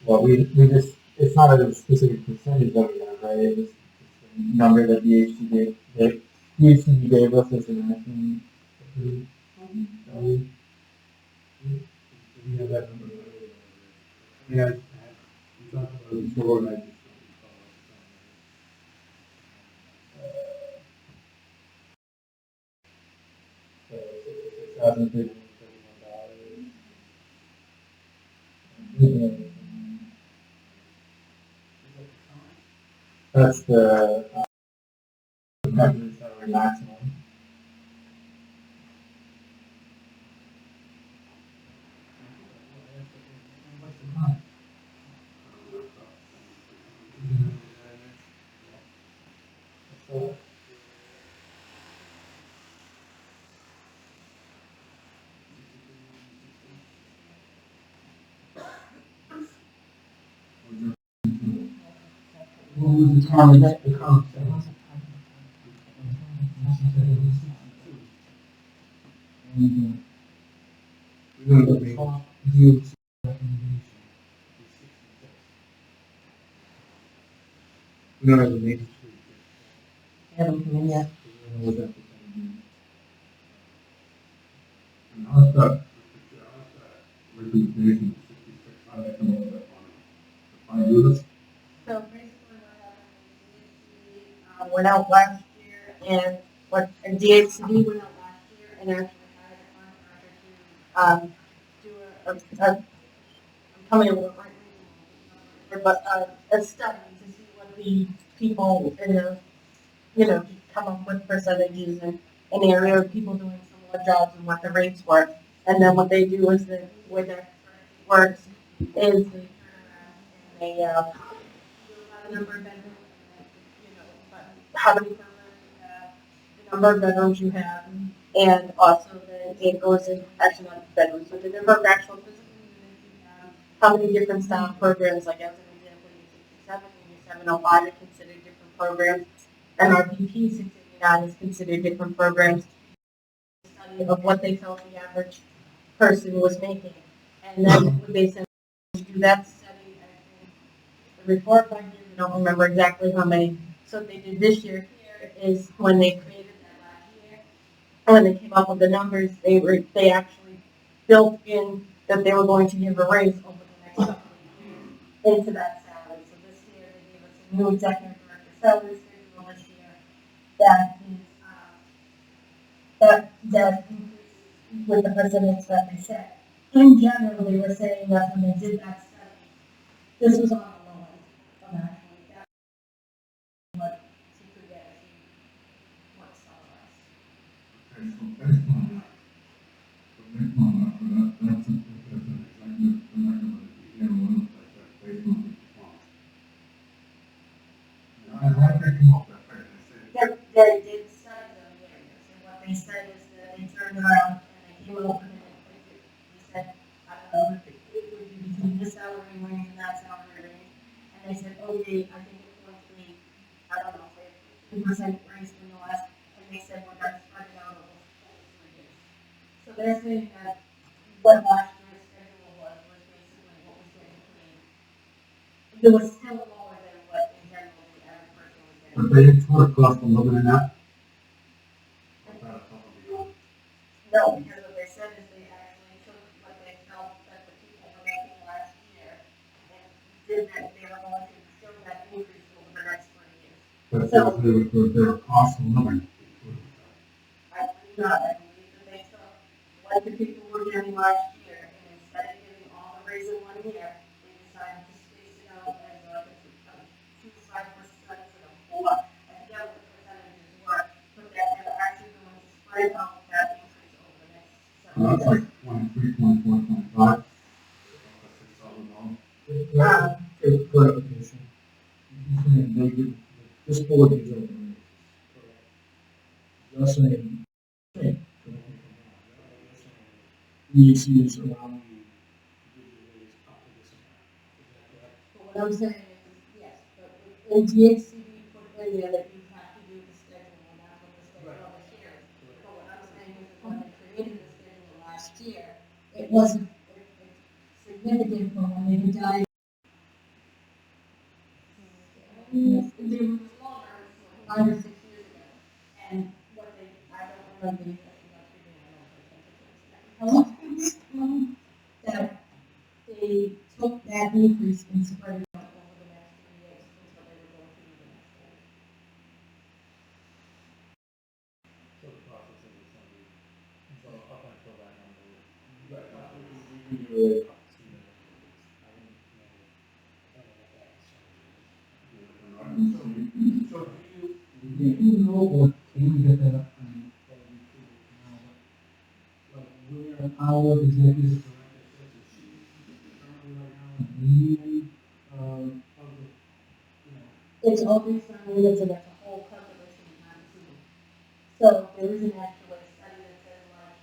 well, we just, it's not a specific percentage that we have, right? It was just a number that the DHCD gave us as an estimate. We have that number. Yeah, we talked about it before, and I just So, $6,331. That's the, salary maximum. So, what was the time, the count? We're gonna make DOT recommendation. We don't have a major street. They haven't come in yet. What that percentage is. And how's that, recommendation, 66, how did that come up with that final? The 5 units? So basically what happened was DHCD went out last year and and DHCD went out last year and actually hired a contractor to, do I'm coming in with but, a study to see what the people in the, come up with percentages and an area of people doing similar jobs and what the rates were. And then what they do is the way their works is they turn around and they, do a number of bedrooms, you know, but how many bedrooms you have, the number of bedrooms you have, and also then it goes in, actually not bedrooms, but the number of actual physical units you have, how many different style programs, like as an example, your 67 and your 705 are considered different programs, and our BP 689 is considered different programs, study of what they felt the average person was making. And then they said, do that study, I think, every 4 or 5 years, I don't remember exactly how many. So what they did this year here is when they created that last year, when they came up with the numbers, they actually built in that they were going to give a raise over the next couple of years into that salary. So this year, they gave us a new executive director salary schedule this year that is, that increases with the percentage that they set. In general, they were saying that when they did that study, this was on the low end of actually that what she could get if she worked somewhere else. Okay, so based on that, that's an executive director, but if you hear one, that's based on the performance. And how did they come up with that figure? They say, They did studies on the areas, and what they said is that they turned around and they came up with it, they said, I don't know, it would be between this salary range and that salary range. And they said, okay, I think it's going to be, I don't know, say 2% raise in the last, and they said we're going to spread it out over 3 years. So they're saying that what last year's schedule was basically what was getting paid. It was still lower than what in general the average person was getting. but they didn't put a cost of living in that? Or that above and beyond? No, because what they said is they actually took what they felt that the people were making last year and did that, they were going to show that increase over the next 3 years. But So- their cost of living. I believe not, I believe that they took what the people were getting last year and instead of giving all the raise in 1 year, they decided to space it out as like a 2 5% and a 4. I forget what the percentages were, but that they were actually going to spread out that increase over the next Well, that's several years. like 23, 24, 25. That's $6,000. For clarification, you're saying they give, this board gives out the raises, correct? You're saying, correct me if I'm wrong, you're saying EAC is allowing you to give the raise up to this amount, is that correct? But what I'm saying is, yes, but in DHCD put in there that you have to do the schedule, and that's what the schedule of this year is. But what I'm saying is, when they created the schedule last year, it wasn't significant for when they did die. It was longer, 5 or 6 years ago, and what they, I don't remember the exact figure, I don't know, that they took that increase and spread it out over the next 3 years until they were going to do the next one. So the process is something, so up until that number, Right, we give you a up to the raise. I don't know what that percentage is. So do you know, or can we get that, that would be cool, like where our executive director says that she currently right now is leading, of the, It's all based on units and that's a whole calculation behind the scenes. So there isn't actually a study that says like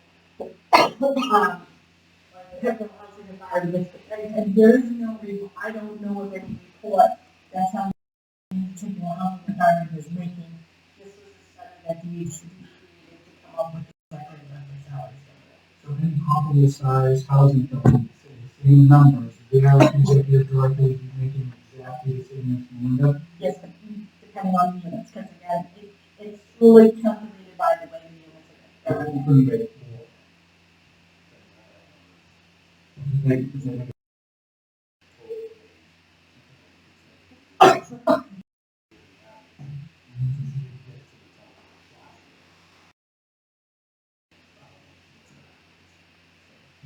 different housing environments, and there is no, I don't know of any report that's how any particular housing environment is making. This was a study that DHCD created to come up with the executive director salary schedule. so any comparable size housing company, say the same numbers, their executive director would be making exactly the same as Melinda? Yes, but depending on the units, because again, it's fully calculated by the way the units are. You couldn't make more. Is that like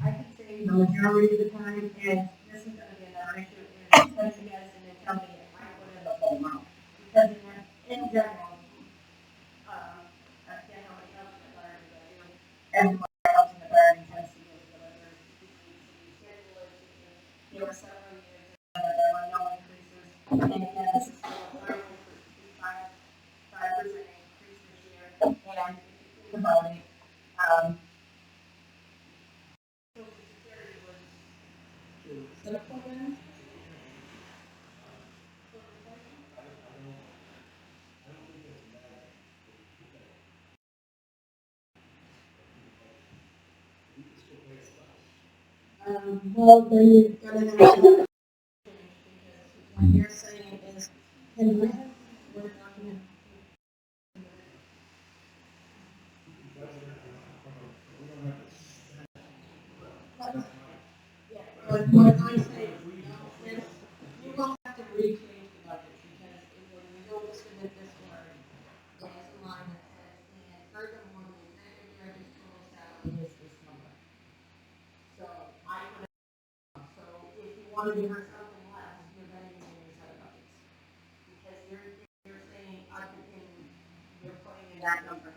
I could say the majority of the time, and this is gonna be another issue, is because you guys didn't tell me if I put in the whole amount. Because in general, I forget how many houses, everybody else in the garden tends to get delivered. There were several years that there were no increases, and again, this is still a 5% increase this year, and if you think about it, Social Security was, in a program, well, then you're gonna have to what you're saying is, can we, we're talking. Yeah, but what I'm saying, is you won't have to rechange the budget, because when you go to submit this warrant, there's a line that says, and furthermore, the executive director's total salary is this number. So so if you want to give her something less, you're gonna need a new set of buckets. Because you're saying, you're putting in that number.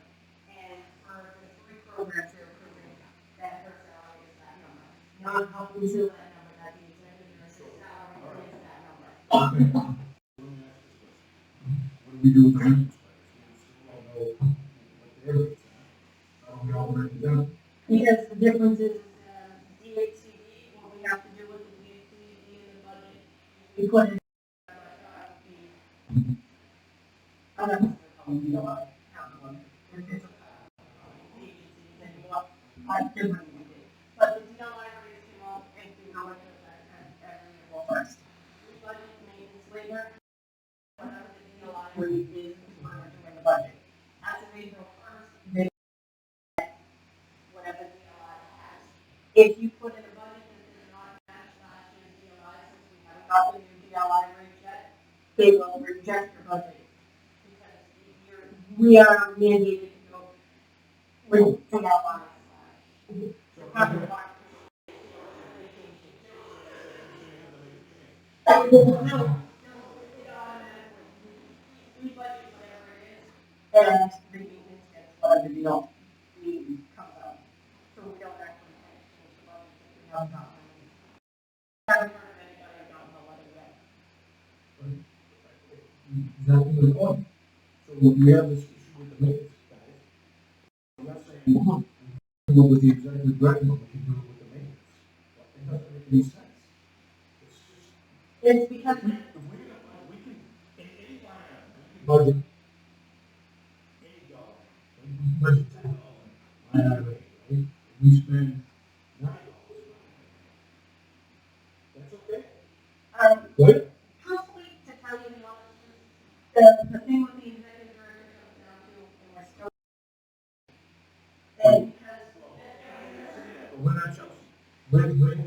And for the 3 programs you're approving, that her salary is that number. Not up until that number, that the executive director's salary is that number. Okay. What do we do with the minutes? We still don't know what their rates are. How do we all break it down? Because the difference is, DHCD, what we have to do with the DHCD in the budget, we put it, I'm not gonna call them, count them, it's a, agencies and what, different we did. But the DL libraries came out and we go into that every April 1st. We budget maintenance labor, whatever the DL library is, when we're doing the budget. As of April 1st, they whatever DLI has. If you put in a budget that does not match last year's DLI, since we haven't got the new DLI rate yet, they will reject your budget. Because we are mandated to go with DLI. We budget whatever it is, and the maintenance gets whatever the deal comes out. So we don't actually change the budget if we haven't gotten it. I haven't heard of anybody, I don't know what it is. Exactly the point. So we have this issue with the minutes, guys. I'm not saying, well, we can do it with the executive director, but we can do it with the maintenance. It doesn't make any sense. It's just, It's because if we can, in any line item, we can budget any dollar. We can budget $10 line item, right? We spend $9 That's okay. Good? truthfully, to tell you the honest truth, the thing with the executive director comes down to, and we're still, and because. But we're not Chelsea. We're trying to do our due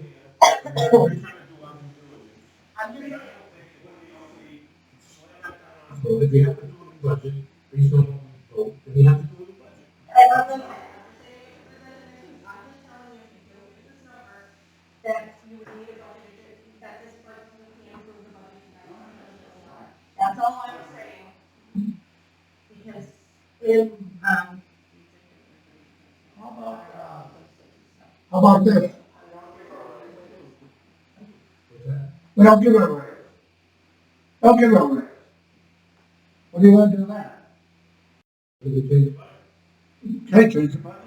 diligence. I'm just saying. So if we have to do a new budget, based on what we vote, then we have to do a new budget. I'm just telling you, if you don't get this number, that you would need a budget, that this budget, you can't approve the budget. That's all I'm saying. Because if, How about this? What's that? We don't give it a raise. Don't give it a raise. What do you want to do then? We can change the budget. Okay, change the budget.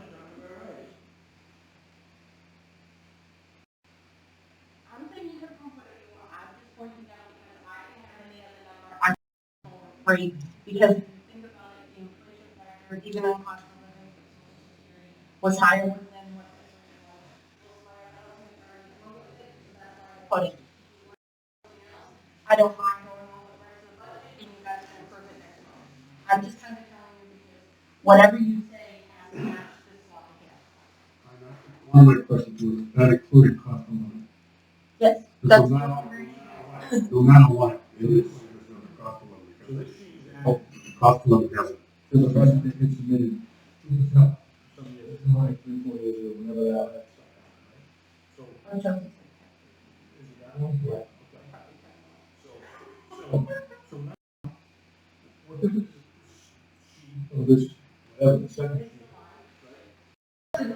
I'm saying you can approve whatever you want, I'm just pointing out because I didn't have any other number. I'm rate, because if you think about it, the inflation factor, even on cost of living, was higher than what this was. Put it. I don't mind going over the rest of the budget, and you guys can approve it next month. I'm just kind of telling you because whatever you say has to match this one here. One of my questions was, that included cost of living. Yes, So that's. no matter what, it is the cost of living, because the cost of living hasn't. So the budget that gets submitted, 2%. Some years, it's like 3-4 years ago, whenever that. So, I'm joking. is it that one? Yeah. So now, what difference is she, or this, whatever, the second sheet, right? Then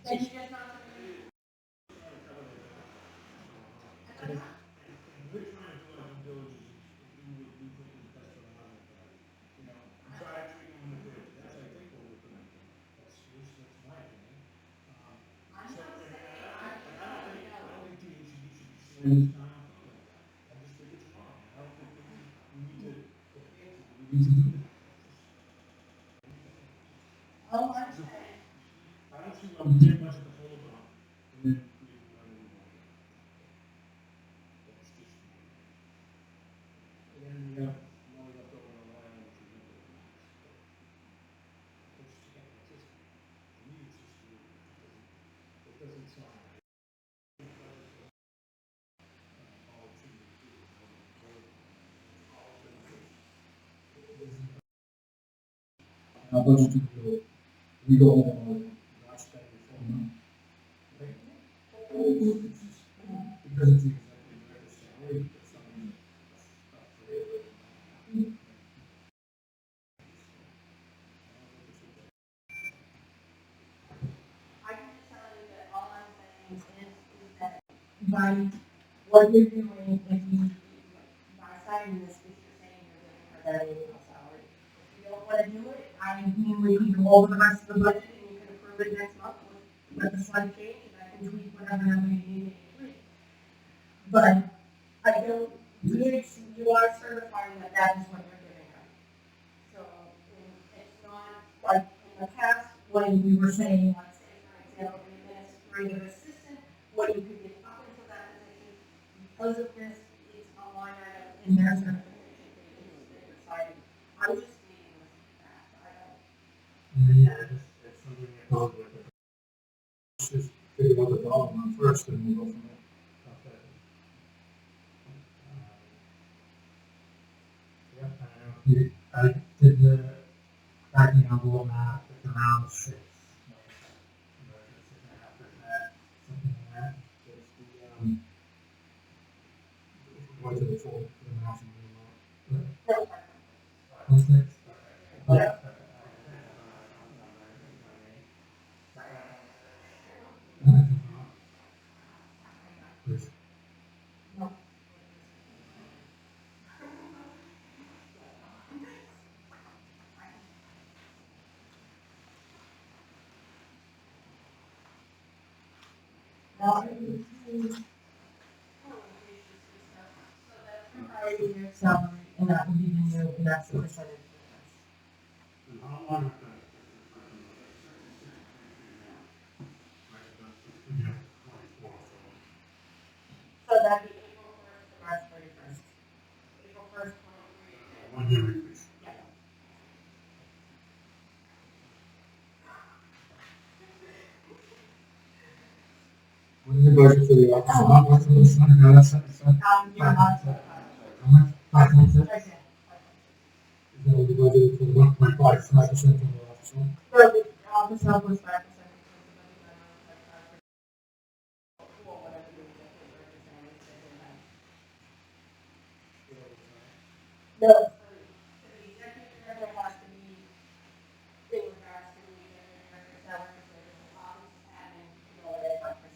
you just not gonna use. We're trying to do our due diligence and do what we think is best for the housing authority. You know, and try to treat them with fairness. That's, I think, what we're doing. That's my opinion. So, and I don't think you should be slowing this down and stuff like that. I just think it's wrong. I don't think we need to, we need to do that. Oh, I'm saying. I don't see why we can't budget the whole amount and then create whatever we want. That's just. And then we have money left over in the line, which is into the max. It's just, again, it's just, to me, it's just weird. It doesn't sound right. All it should be doing, all it should be. Our budget to go, we go over, not spend the full amount. Right? It's just, because it's the executive director's salary, it's something that's up for it. I can just tell you that all I'm saying is that by what you're doing, if you, by signing this, if you're saying you're giving her that annual salary. If you don't wanna do it, I mean, we can go over the rest of the budget and you can approve it next month with a slight change and I can tweak whatever number you need to tweak. But I don't, you are certifying that that is what you're giving her. So, it's not like in the past, when we were saying, like, say, for example, the administrative assistant, what you could get up into that position, because of this, it's a line item in their certification pages that you're signing. I'm just stating this fact, I don't. Yeah, it's something that goes with it. Let's just figure out the dollar amount first, and we'll go from there. Okay. Yeah, I don't know, I did the backing envelope math, it's around 6. Like, 6.5%, something like that. That's if we went to the full, the maximum amount. But, 5.6? Yeah. Please. Now, so that's your priority year salary, and that would be the new, and that's the percentage. And how long is that? Yeah, 24, so. So that'd be April first to March 31st. April 1st, 23. 1 year increase. Yeah. What is the budget for the office? What's the sign? No, that's not. You're not. How much? 5.6? Right there. Is that what the budget for the 1.5% from the office? So the office help was 5%. No, so the executive director has to be in regards to the executive director salary, so the office admin, lower at 5%.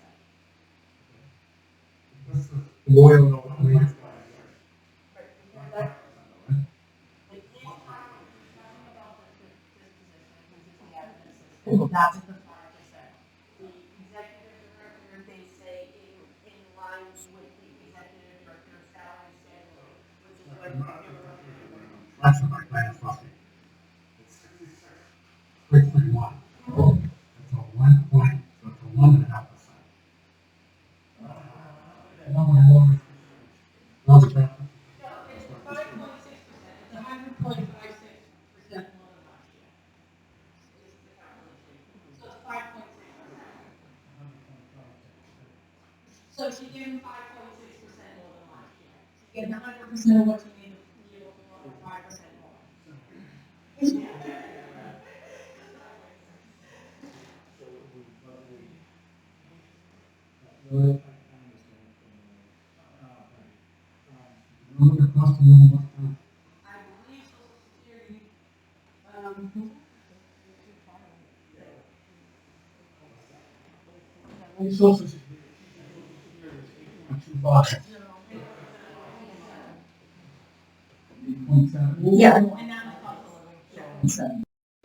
This is. Loyal, no, we have. Right, because that, like, he's talking about this position, because it's the admin assistant, that was the 5%. The executive director, they say in line with the executive director's salary schedule, which is what you're That's what my plan is roughly. It's 6.1. It's a 1 point, so it's a 1.5%. No, it's not. No, it's 5.6%, it's 100.56% more than last year. Is the calculation, so it's 5.6%. So she gave him 5.6% more than last year. She gave him 100% of what you need the year before, 5% more. Really? Remember the cost of living, I believe Social Security, Social security, is 8.25. 8.7. Yeah, and that was cost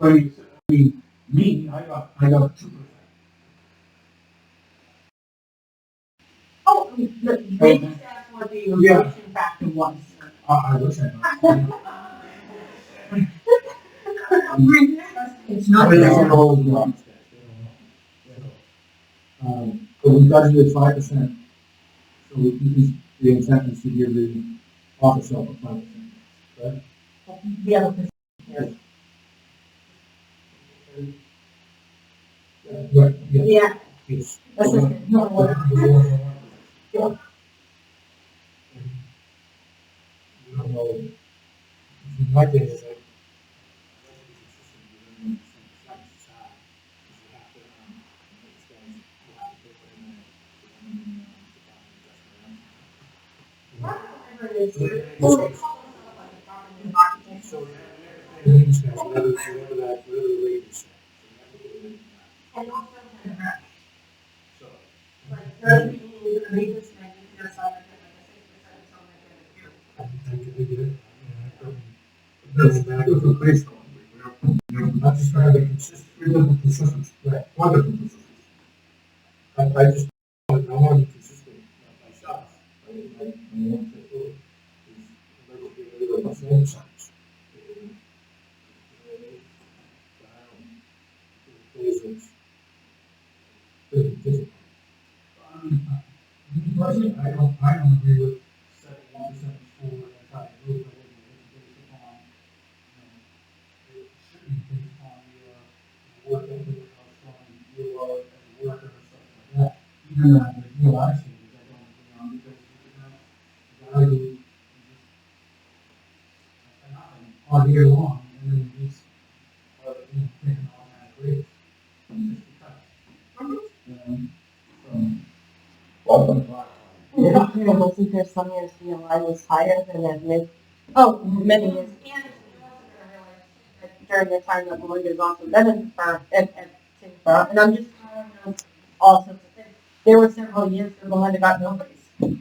of living. I mean, me, I got 2%. Oh, they just asked what the inflation factor was. I wish I got. It's not. I mean, that's the whole one. But we budgeted 5%, so we increased the incentives to give the office help 5%, right? The other person, yes. Right, yes, Yeah, yes. that's just, no, what, yeah. You don't know, my thing is that. So, whatever the rate is set. And also, like, there's meetings, and they just make it their side, like a 6% or something like that, too. I get it. That's back to the place. I'm just trying to be consistent, right, wonderful consistency. I just, I want to be consistent myself. I want to do it. Like the same size. Personally, I don't agree with setting 1% for an entire group. I think it should be based upon, it should be based upon your work ethic, how strong you are as a worker and stuff like that. Even the DOI standards, I don't agree on because you can have a guy who is just all year long and then he's, taking an automatic raise. Just because. So, Yeah, wasn't there some years DOI was higher than admin? Oh, many years. And you're also gonna realize that during the time that Lloyd is also been in the firm, at Tyngsborough, and I'm just throwing out all sorts of things. There were several years where Melinda got no raise.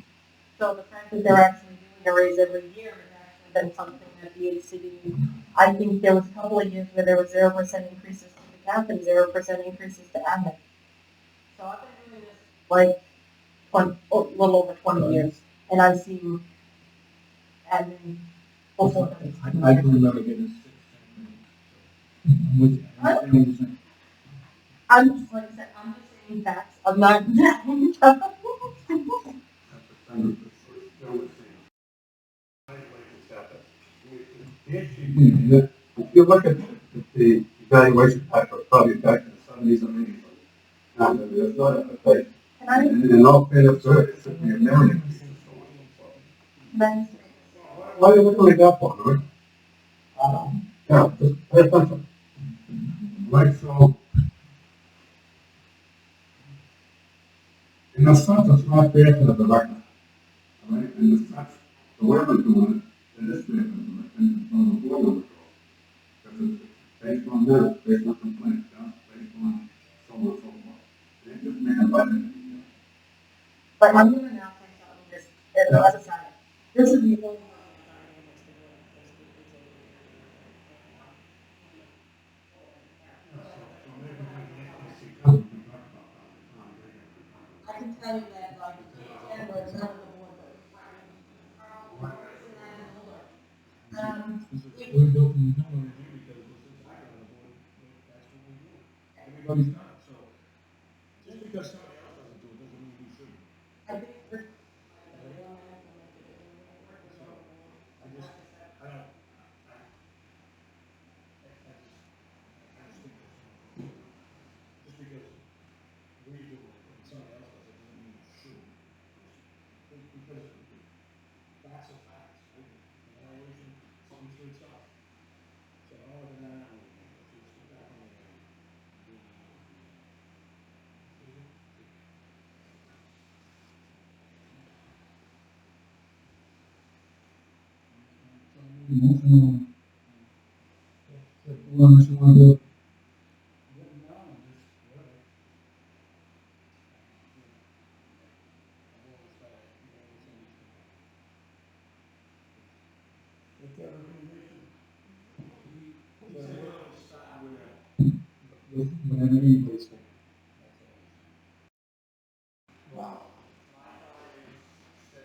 So the fact that they're actually doing a raise every year has actually been something that the HCD, I think there was a couple of years where there was 0% increases to the cap and 0% increases to admin. So I've been doing this like 20, a little over 20 years, and I've seen admin also. I can remember getting 6 cents. I'm with you. I understand what you're saying. I'm just, like I said, I'm just saying facts, I'm not. If you look at the evaluation pattern, probably back in the seventies and eighties, there's not a place. Can I, In all fairness to it, it should be a million pieces going on. Why are you looking like that for, right? Yeah, just pay attention. Right, so. In a sense, it's not fair to the director. All right, in the sense, the way we're doing it, it is fair to the director, and it's on the board of it. Because it's based on that, based on complaints, based on so on and so forth. They just make a budget. but I'm gonna now say something, just, as a side, this is the only. I can tell you that, like, and was none of the board, but. We don't review because this is I on the board, that's what we do. Everybody's done it, so just because somebody else doesn't do it doesn't mean you shouldn't. I think we're. So I just, I don't, I just think that's not. Just because we do it and somebody else does it doesn't mean you shouldn't. Because facts are facts, right? Evaluation speaks for itself. So other than that, let's get back on the Unless you want to do. Whenever anybody's. Wow.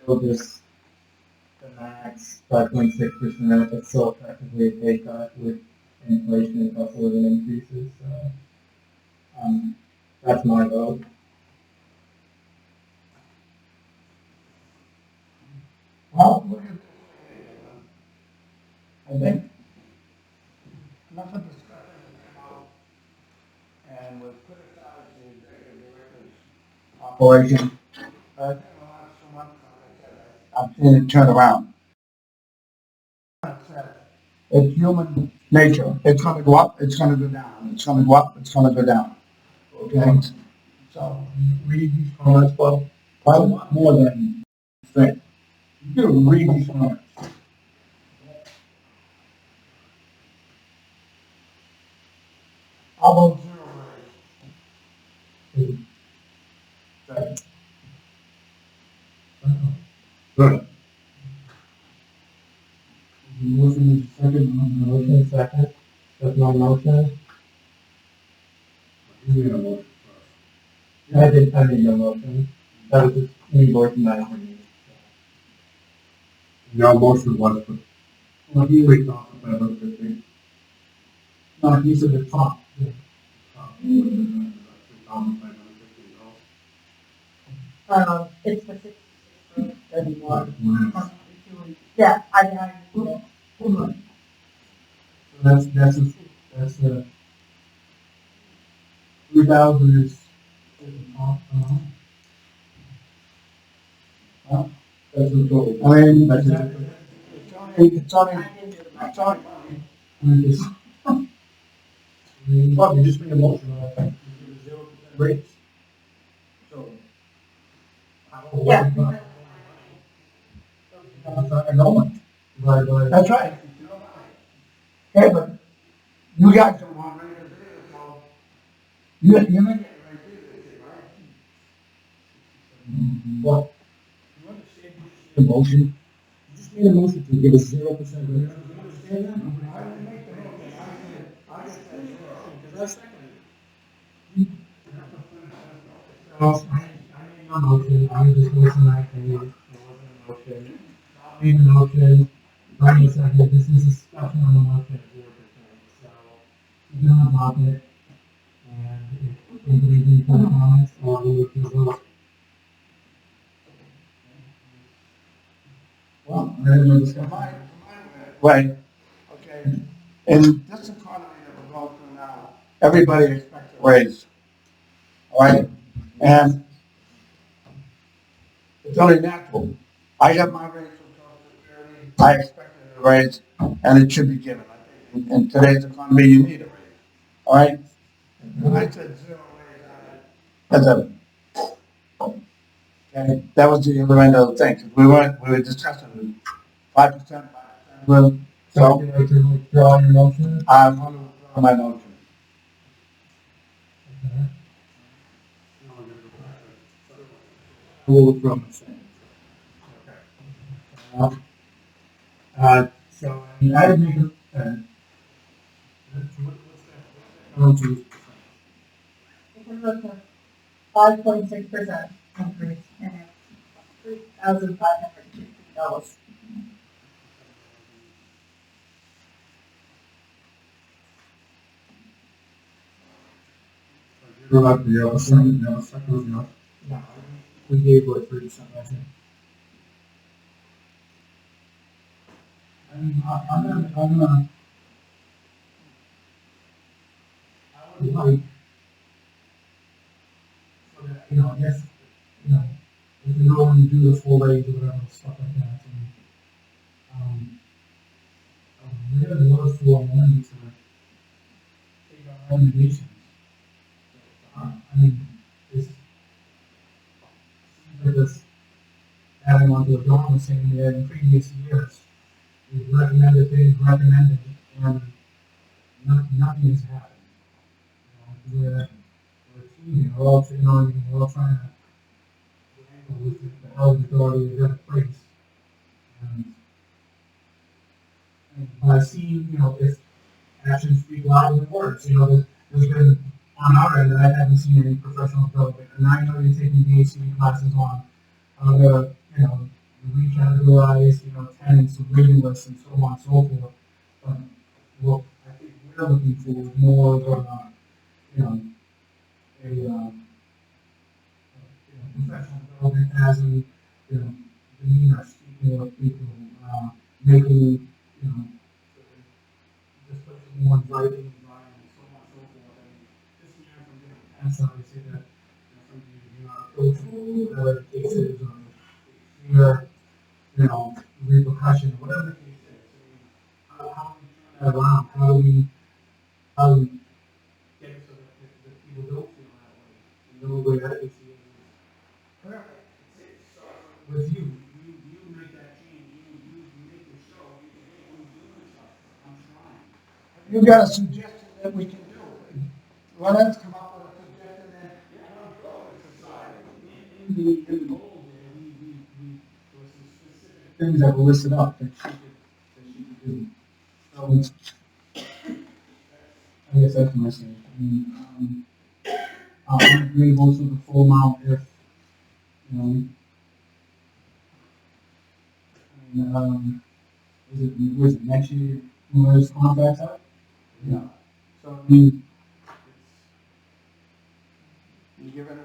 So this, the max 5.6%, it's still effectively a pay cut with inflation and cost of living increases, so, that's my vote. Well, look at, I think, enough of discussion has come out, and we've criticized the executive director's operation. But I think in the last 2 months, like I said, I've seen it turn around. It's human nature. It's gonna go up, it's gonna go down. It's gonna go up, it's gonna go down. Okay? So, Read these comments, Bob. a lot more than you think. You gotta read these comments. How about zero raise? Second. Good. Motion is second, motion second, that's my motion. You made a motion first. I made no motion, that was just me voicing my opinion. Your motion was for Well, he was, 3,550. no, he said the top, yeah. 3,550. It's the 631. Minus. Yeah, I, So that's the 3,000 is the top amount. Well, that's the total. I mean, That's it's only, I didn't do it. it's only, I mean, just, well, we just made a motion, I think, 0% raise. So. I don't know Yeah. what I know it. But, that's right. Okay, but you guys don't want raises either, so you're not getting raises this year, right? Well, you understand the motion? You just made a motion to give us 0% raise. You understand that? I didn't make the motion, I just said zero. Because I seconded it. So, I made no motion, I'm just voicing my opinion, it wasn't a motion. I made a motion, Bernie seconded, this is a discussion on the motion of 0%, so you can adopt it. And if anybody's any further comments, I'll move to the vote. Well, right, okay. In this economy that we're going through now, everybody expects a raise. All right? And it's only natural. I got my raise from Social Security, I expected a raise, and it should be given. I think in today's economy, you need a raise. All right? And I said zero raise on it. That's a, okay, that was the other end of the thing, 'cause we were discussing 5%, 5%. So, So, would you like to withdraw your motion? I'm going to withdraw my motion. Okay. I will withdraw my second. Okay. So, I mean, I would make a, what's that? Because of the 5.6% increase, and it's $3,550. You're not the other second, the other second was yours. No, we gave what, 30%, I think. I mean, I'm gonna, I would like, so that, you know, I guess, you know, if we go and do the full raise or whatever, stuff like that, and, I really love for money to take our recommendations. I mean, this, seems like this, adding on to the John was saying that in previous years, we've recommended things, and nothing is happening. You know, we're a team here, we're all taking on, we're all trying to wrangle with the health authority of that place. And, but I've seen, if actions speak louder than words, there's been, on our end, I haven't seen any professional development, and I know you're taking the ACE classes on how to, recategorize, tenants, waiting lists, and so on and so forth. But what I think we're looking for is more of a, professional development as in, demeanor, speaking of people, making, just place a more inviting environment, so on and so forth. And just hearing from different parents, obviously, that, some of you're not approachable, whatever the case is, or fear, repercussion, whatever the case is. I mean, how do we turn that around? How do we get it so that people don't feel that way? And the only way I can see it is, it starts with you. You make that change. You make the show. You say, hey, I'm doing something. I'm trying. You got a suggestion that we can do? Let us come up with a suggestion that, In the goal there, there were some specific things that were listed up that she could do. So, I guess that's my say. I mean, I'm agreeable to the full amount if, was it next year when those contracts up? Yeah. So, I mean, you give it a year.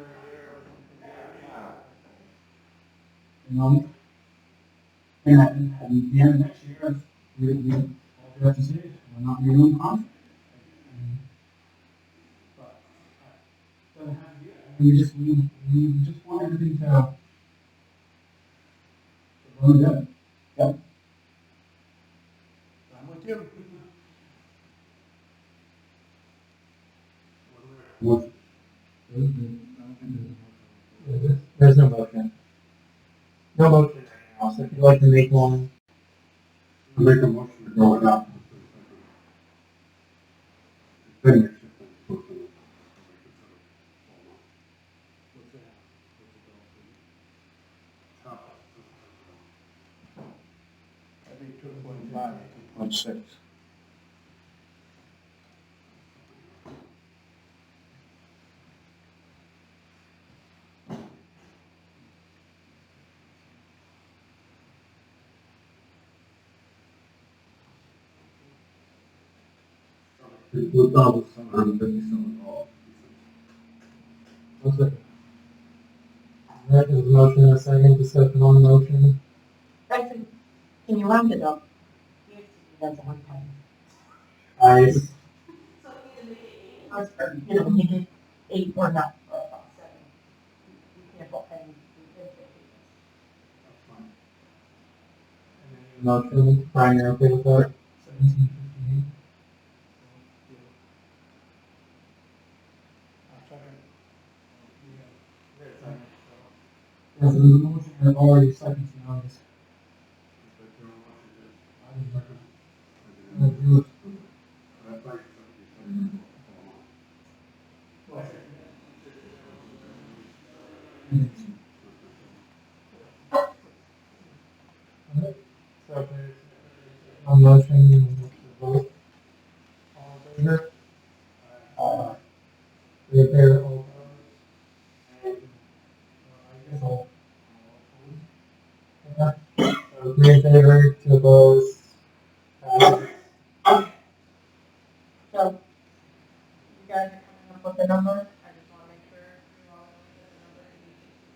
and at the end of next year, all we have to say is, we're not renewing the contract. But, doesn't have to be that. We just want everything to run good. Yep. I'm with you. What? There's no motion. No motion right now, so if you'd like to make one. I make a motion to go without. Finish. That'd be 2.5, 2.6. $2,757. One second. All right, there's a motion and a second, discussion on the motion. Actually, can you round it up? That's one time. Aye. So either make it 8 or, make it 8 or not, or 7. You can't put any. Motion, Brian, you're okay with that? 1758. There's a motion and already seconds now, just. Do it. So there's a motion, you vote. All in favor? Three in favor, all opposed? And, I guess all opposed. Okay. So 3 in favor, 2 opposed. Passes. So, you guys are coming up with the number, I just wanna make sure you all know that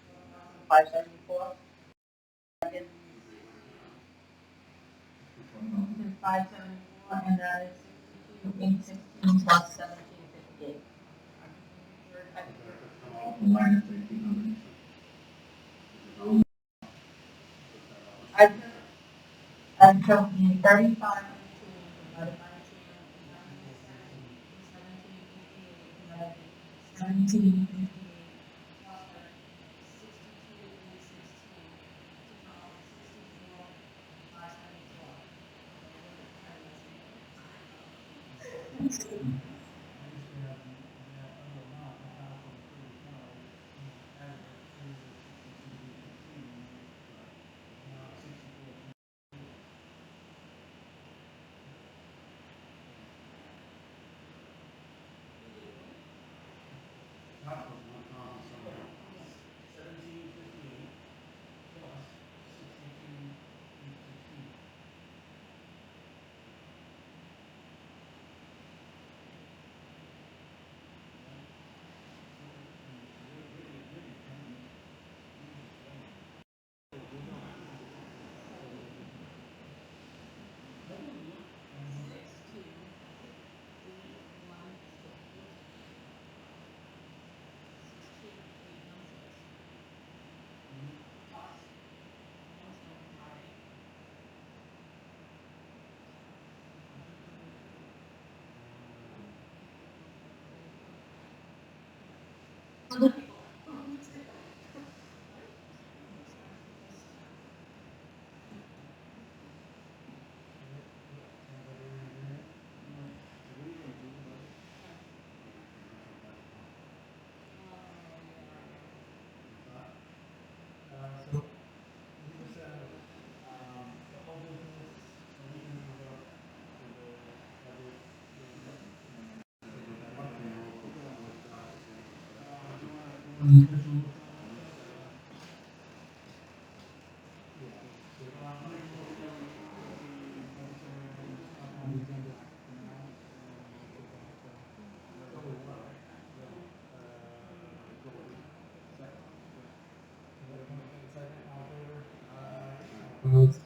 the number is 574. It's 574, and that is 62,816 plus 1758. Minus 1,800. I took the 35 divided by 2, and 1758 plus 62,816, total 64,574. used to have that other amount, the top of the 35, added it to the 62, now 64. Top was 1758 plus 62,816. So, we just have, the whole business, everything is up to the budget. Opposed?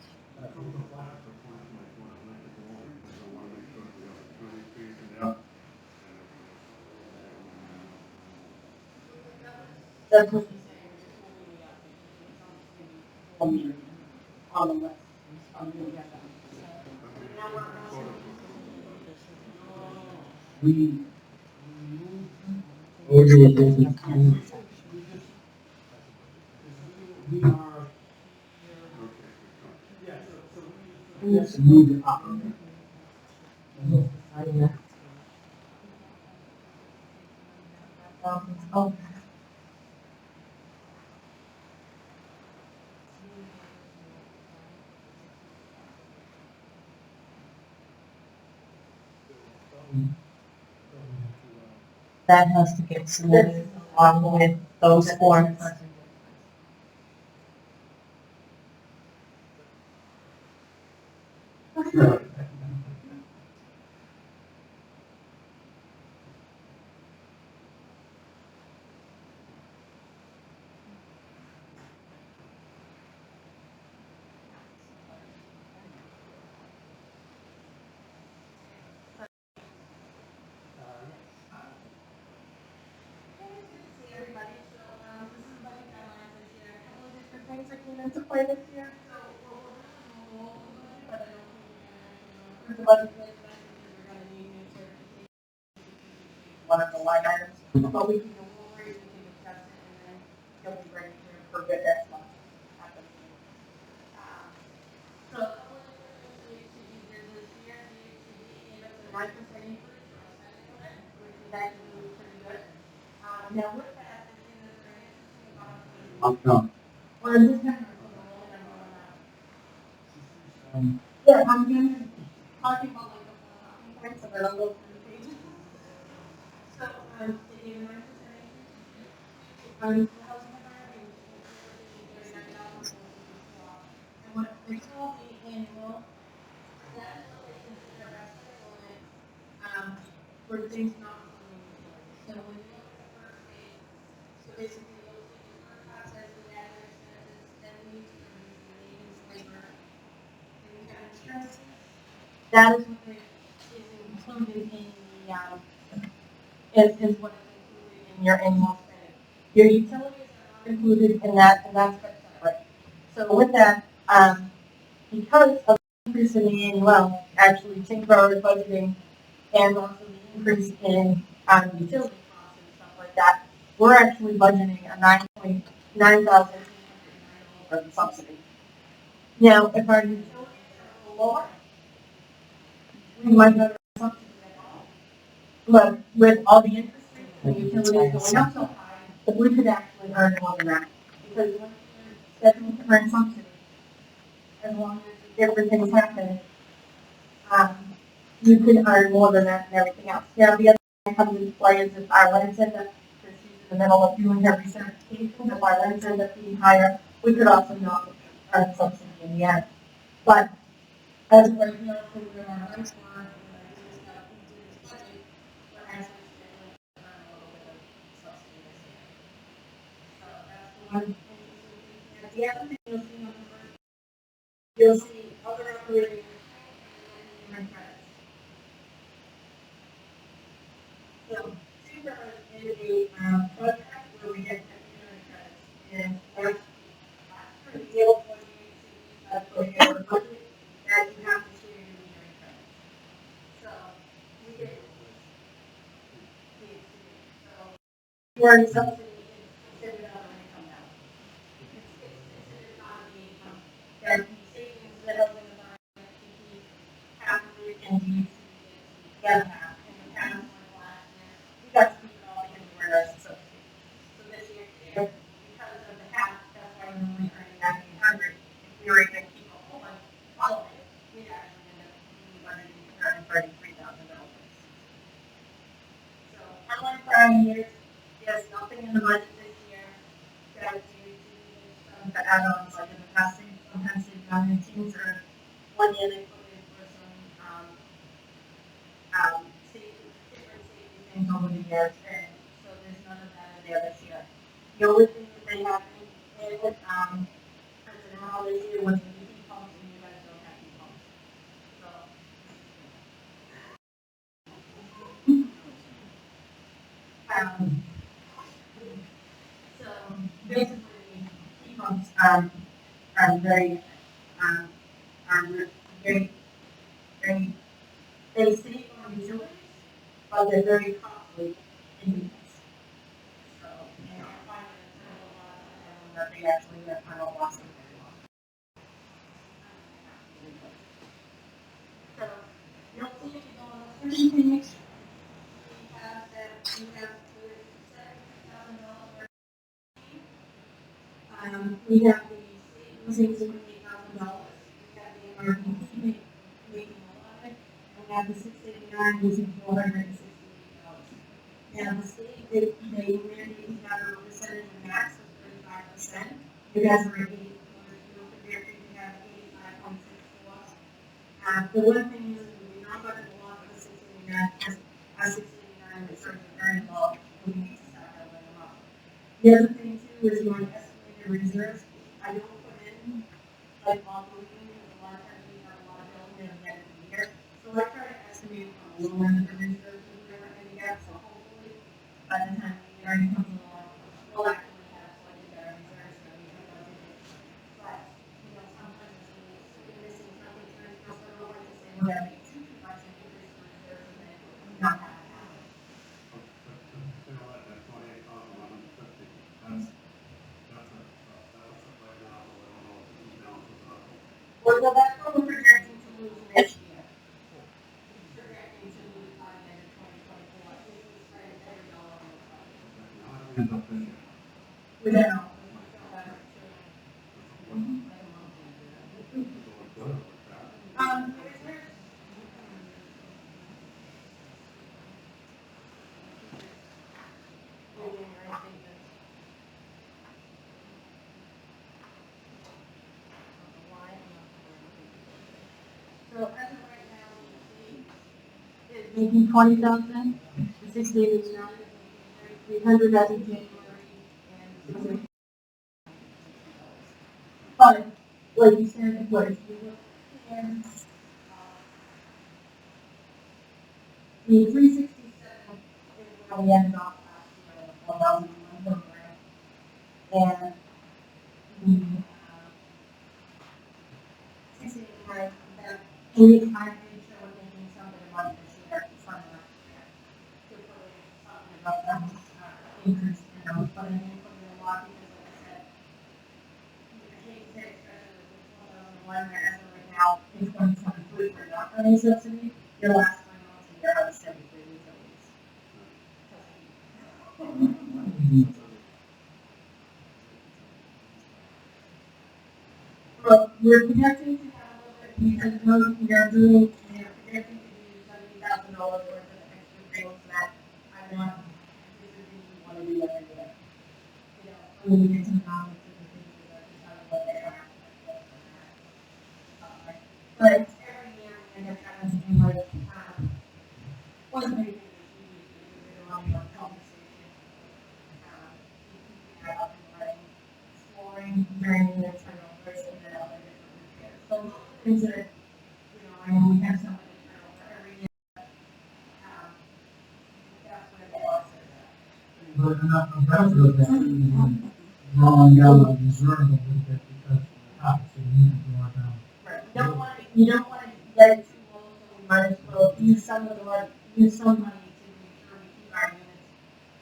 That's what he's saying, on the list, on the agenda. Now we're asking. We order with business two. We are, yeah, so we just. Yes, move it up. Oh, that has to get submitted along with those forms. See everybody, so, this is budget guidelines this year, a couple of different things that came into play this year, so we're gonna roll the budget, but I don't think we're gonna, approve the budget like that, because we're gonna need new certification. One of the line items, but we can go over it, we can discuss it, and then you'll be ready for good next month. at the meeting. So a couple of different things the HCD did this year, the HCD gave us a 9% increase for our spending limit, which is actually pretty good. Now with that, the thing that's very interesting about No. well, I'm just kind of rolling and rolling out. Um, Yeah, I'm gonna talking about like the four talking points, and then I'll go through the pages. So, they gave a 9% increase. The housing authority, which is $39. And what they told me annual, that is what they consider our spending limit, for things not including utilities. So when you look at the first page, so basically you'll see the first half says the admin expenses, then the utilities, maintenance, labor, things kind of insurance. That is what they, is included in the, is what is included in your annual spending. Your utilities are not included in that, and that's what's separate. So with that, because of the increase in the annual, actually Tyngsborough is budgeting, and also the increase in, utility costs and stuff like that, we're actually budgeting a 9,890 subsidy. Now, if our utilities are a little lower, we might not have a subsidy at all. But with all the interest rates and utilities going up so high, we could actually earn more than that. Because once you're scheduled to earn subsidy, as long as different things happen, you can earn more than that and everything else. Now, the other thing that comes into play is if our rents end up, because she's in the middle of doing her recertification, if our rents end up being higher, we could also not earn subsidy in the end. But as of right now, for where our rents were, and I just got into this budget, we're actually scheduled to earn a little bit of subsidy this year. So that's the one thing. And the other thing you'll see on the first, you'll see other operating and credits. So, super is a contract where we get technical credits. And last year, the deal was for your budget that you have to share your metering credits. So, we get the so, your subsidy is considered out of income now. It's considered out of the income. That the savings that are in the bank, you keep half of it and you use the other half. In the past, like last year, we got to keep it all because we're a subsidy. So this year, because of the half, that's why we're only earning 1,900. If we were able to keep a whole bunch, all of it, we'd actually end up budgeting $33,000. So, unlike prior years, there's nothing in the budget this year that due to the add-ons, like in the past, sometimes they've done in teams or one year they put in for some, different safety things over the years, and so there's none of that in there this year. The only thing that they have in, as an how this year was the heat pumps, and you guys don't have heat pumps. So, so basically, heat pumps, are very, um, are very, very, they save on utilities, but they're very costly in maintenance. So, and I find it a terrible loss that they actually have final loss of very long. So, you'll see if you go on the first page, we have that, we have $7,000. We have the state losing $28,000. We have the emergency making a lot, and we have the 689 losing $468. Now, the state, they mandate to have a percentage of max of 35%. You guys are at 80, you have 85.64. The one thing is, we do not budget a lot for the 689, because our 689 is certainly very low, we need to start building them up. The other thing too is my estimated reserves, I don't put in like all the because a lot of times we have a lot of bills near the end of the year. So I try to estimate on the low end of the reserves if we ever any gap, so hopefully by the time the year end comes along, we'll actually have slightly better reserves than we have budgeted. But, you know, sometimes we're missing something, so I don't like to say we're gonna make too much increase in reserves and then not have it happen. Well, that's what we're projecting to lose next year. Projecting to lose by the end of 2024, if we spend every dollar on the project. We don't know. Here's so as of right now, the is making 20,000, the 68 is now 300 as of January, and but like you said, what if you look here, the 367 is where we ended off last year, 1,001 program, and the 689, that I made sure we're making something about this year, from last year, to put in something about that increase in those, but I didn't put in a lot because, like I said, I hate to say, especially with 2001, where as of right now, in 2023, we're not running subsidy, your last 3 months of your house 73 utilities. Well, we're projecting to have a little bit, because we are doing, we are projecting to do $70,000 worth of extra things that I want, this is things we want to do every year. You know, when we get some knowledge of the things that are just what they are. But every year we end up having to do like, one of the big things we do is on the compensation. Keeping that up and running, exploring during the turnovers and then other different repairs. So those are things that, you know, I know we have so many turnover every year. That's where the losses are. But enough of that, drawing down on reserve a little bit because of the topics we need to draw down. Right, you don't want to let it too low, so we might as well use some of the money, use some money to make sure we keep our units.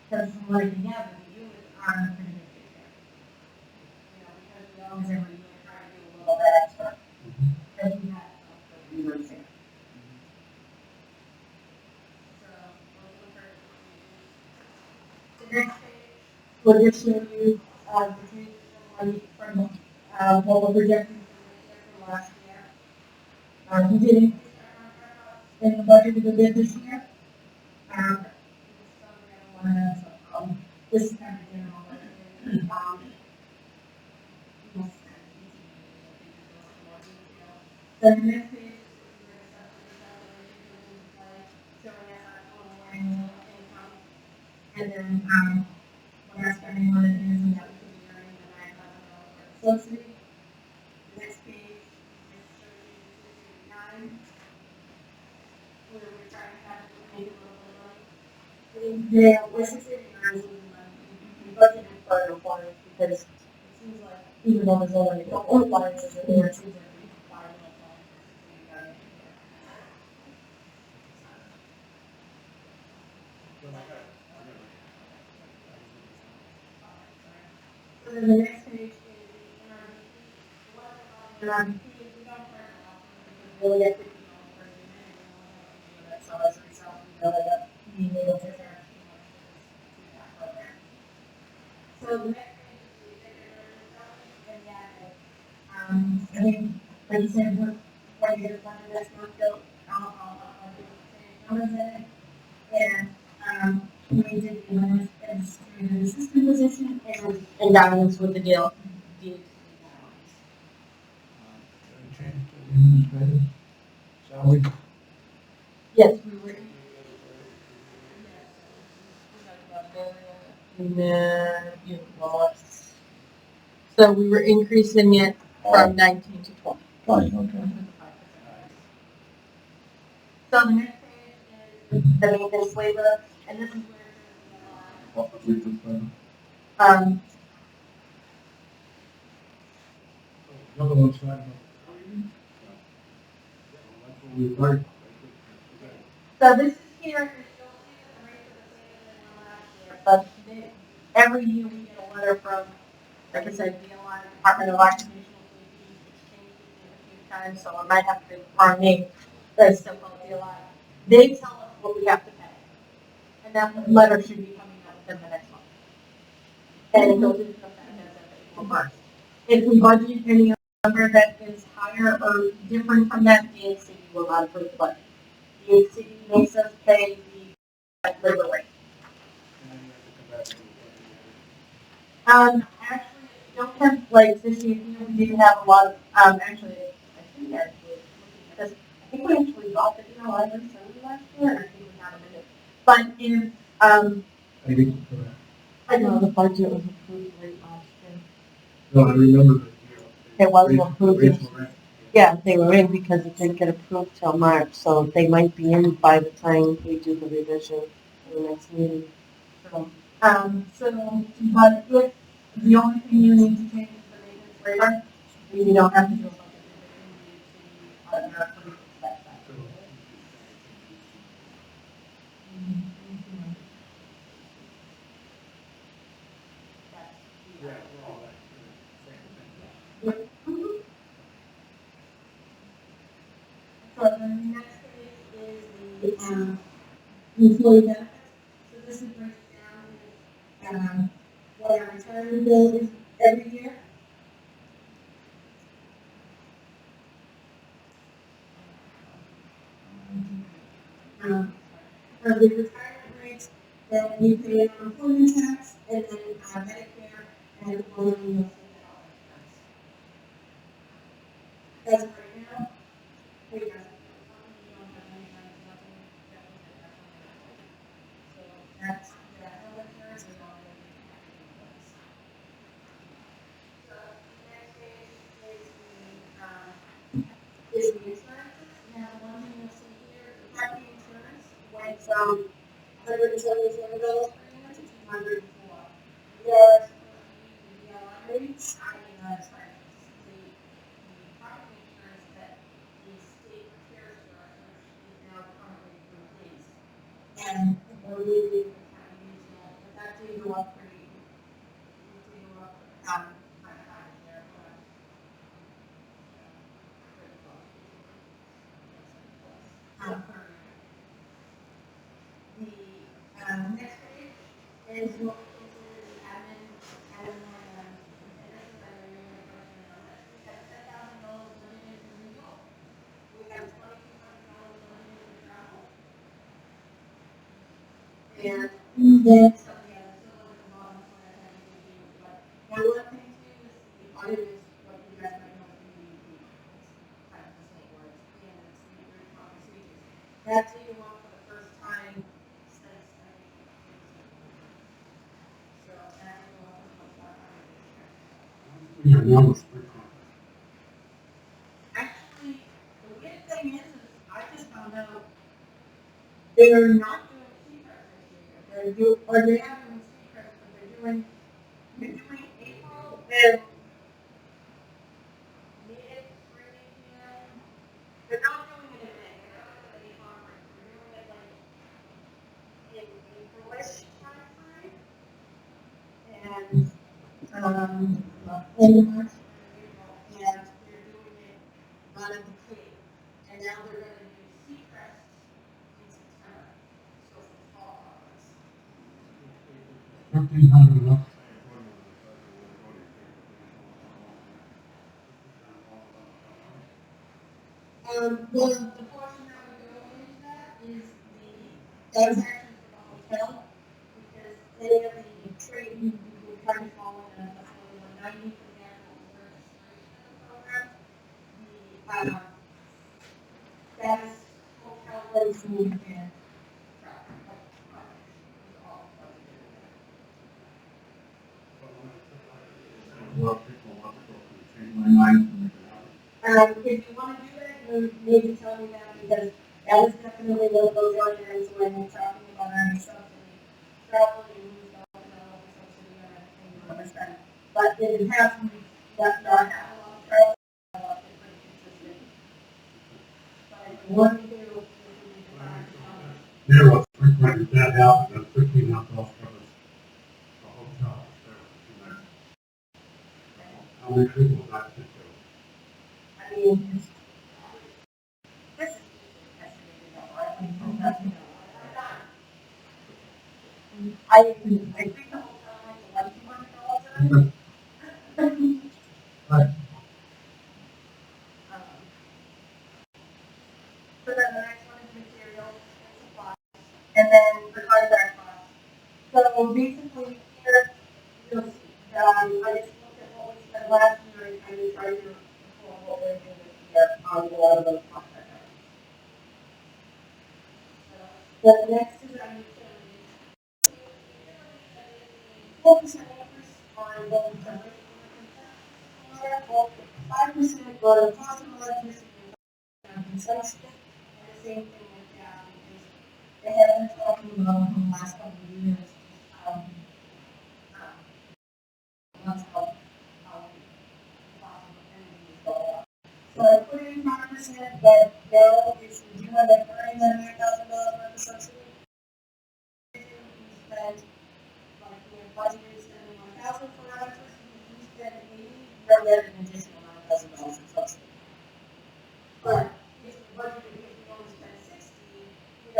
Because from what I can gather, the units are in pretty good shape there. You know, because we always every year try to do a little bit extra. Because we have some good reserves here. So, those are very good. The next page will just show you, the changes from money from, what we're projecting from last year. We did increase our contract costs in the budget that we did this year. This is kind of general, but, we'll spend more detail. Then the next page is where the subsidy calculation comes into play, showing us our total annual income. And then, what our spending on it is, and that we could be earning the $9,000 worth of subsidy. The next page just shows you the 239. Where we're trying to have to make a little bit of money. Yeah, we're 689 is losing money. We budgeted for an appliance because it seems like, even though there's only a couple of appliances in there, it seems like we can buy an appliance. So then the next page is the NRDP. What about NRDP is we don't turn it off because we only get $50 per unit and we only have two units. So as a result, we really end up being able to charge too much for that program. So the next page is the executive salary and the admin. I mean, like you said, what you get funded this month, I'll give the same numbers in it. And, we did the administrative assistant position and guidance with the deal. Administrative salary. Yes, we were. So we were increasing it from 19 to 20. Fine, okay. So the next page is the maintenance labor, and this is where Another one's talking about. That's what we like. so this is here, you'll see that the rates are the same as last year, but every year we get a letter from, like I said, DLI, Department of Occupational Safety, which changed it a few times, so I might have to our name, but it's still called DLI. They tell us what we have to pay, and that letter should be coming out within the next month. And it goes into effect as of April 1st. If we budget any number that is higher or different from that, the city will not approve the budget. The city makes us pay the labor rate. Actually, you don't have, like, this year, we didn't have a lot of, actually, I think because I think we actually got the DLI last year, and I think we got a minute. But if, I think, correct. I know the budget was approved late last year. No, I remember that. It wasn't approved. Rates were right. Yeah, they were in because it didn't get approved till March, so they might be in by the time we do the revision for the next meeting. but if the only thing you need to change is the maintenance labor, you don't have to do a budget revision, the automatically expect that. So then the next page is the, employee benefits. So this is breaks down, what our retirement bill is every year. The retirement rates that we pay on employment tax, and then Medicare and employee health insurance. As of right now, we got. So that's, the health insurance is already in place. So the next page is the insurance. Now, one thing you'll see here, the property insurance went from $177 per year to $204. Yes, the rates, sorry, the property insurance that the state cares for us is now currently replaced. And we're really kind of using it, but that did go up pretty, it did go up, kind of high there, but. The next page is what we consider the admin, and this is a really question on this. We have $10,000 limited for legal. We have $2,200 limited for travel. And then something else, so at the bottom, so that has to do with what. Now, one thing too is the audit is what you guys might know, the kind of the same words, and it's the agreed upon procedures. That's even one for the first time since, I think, so, and I don't know what the fuck I'm this year. Yeah, now it's pretty complex. Actually, the weird thing is I just found out they're not doing secrets this year. Or they are doing secrets, but they're doing April and mid-spring, they're not doing it in May, they're not doing it in conference, they're doing it like in April-ish timeframe. And, in March, and they're doing it out of the Cape. And now they're gonna do Seacrest in September, so for the fall conference. 1,300 enough. Well, the portion that would go into that is that is actually for the hotel, because any of the trade, we kind of fall in a facility 190 for the actual registration program. The, that is hotel rooms and travel, is all budgeted in there. Well, people want to go to change my mind and make it happen. If you want to do that, you need to tell me that, because that is definitely one of those items when we're talking about our subsidy. Travel, you lose all the subsidy on anything you understand. But in the past, we left our have a lot of travel, a lot of pretty consistent. But if you want to do, it would be fine. Yeah, well, frequent, if that happens, then 1,500 covers the hotel. How many people would that fit to? I mean, this is estimated number, I think, I think the hotel might be like $200 a night. Right. So then the next one is materials and supplies, and then the contract costs. So basically here, you'll see, I just looked at what we spent last year and kind of tried to pull what we're doing this year on a lot of those contract items. So the next is our utilities. 4% increase on both the rate or 5% on the cost of electricity and consumption. And the same thing with gas, because they have been talking about in the last couple of years, what's called, fossil energy is going up. So I put in 5%, but now if you do end up earning that $9,000 worth of subsidy, you spend, like, budgeted spending 1,000 for electricity, you spend 80, you'll get an additional $9,000 in subsidy. But if the budget, if you only spend 60, it's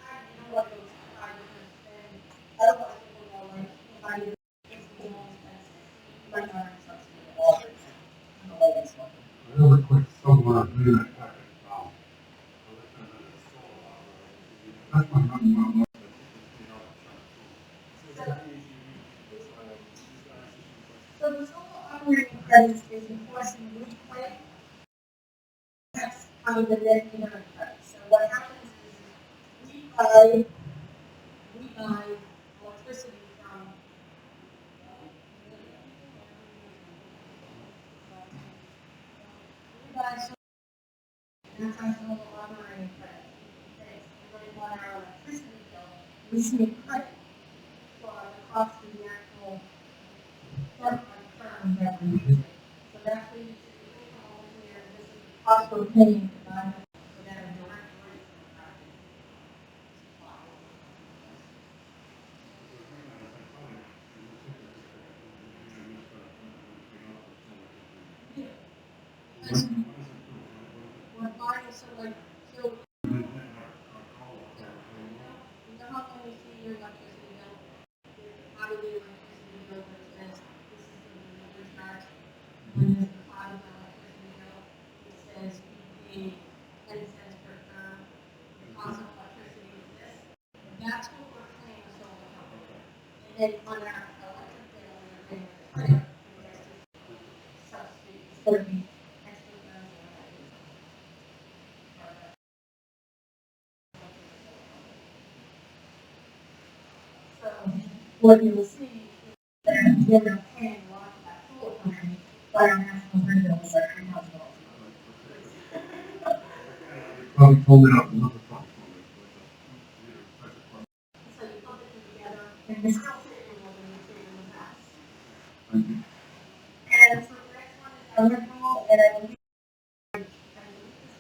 hard, you don't want to go too high, because then otherwise people go like, That's my number one. So the solo operating credits is enforcing we claim that's kind of the net meter credit. So what happens is we buy electricity from we buy so that's our solo operating credit. Okay, so when on our electricity bill, we see a credit for the cost of the actual term that we're using. So that's what you see over here, this is the cost we're paying to buy so that a direct rate from the project. We're buying, so like, so you know how when you see your electricity bill, out of the electricity bill that says this is the meter charge, when there's the bottom of the electricity bill, it says we pay 10 cents per term, the cost of electricity is this. That's what we're paying the solar company. And then on our electric bill, we're paying the credit, and that's just subsidy, instead of the extra terms that I use. So what you'll see is that we're not paying a lot of that solar company, but our national grid bill is like $3,000. Probably told it up another time. So you put it together, and you're still saving more than you paid in the past. Thank you. And so the next one is original, and I believe this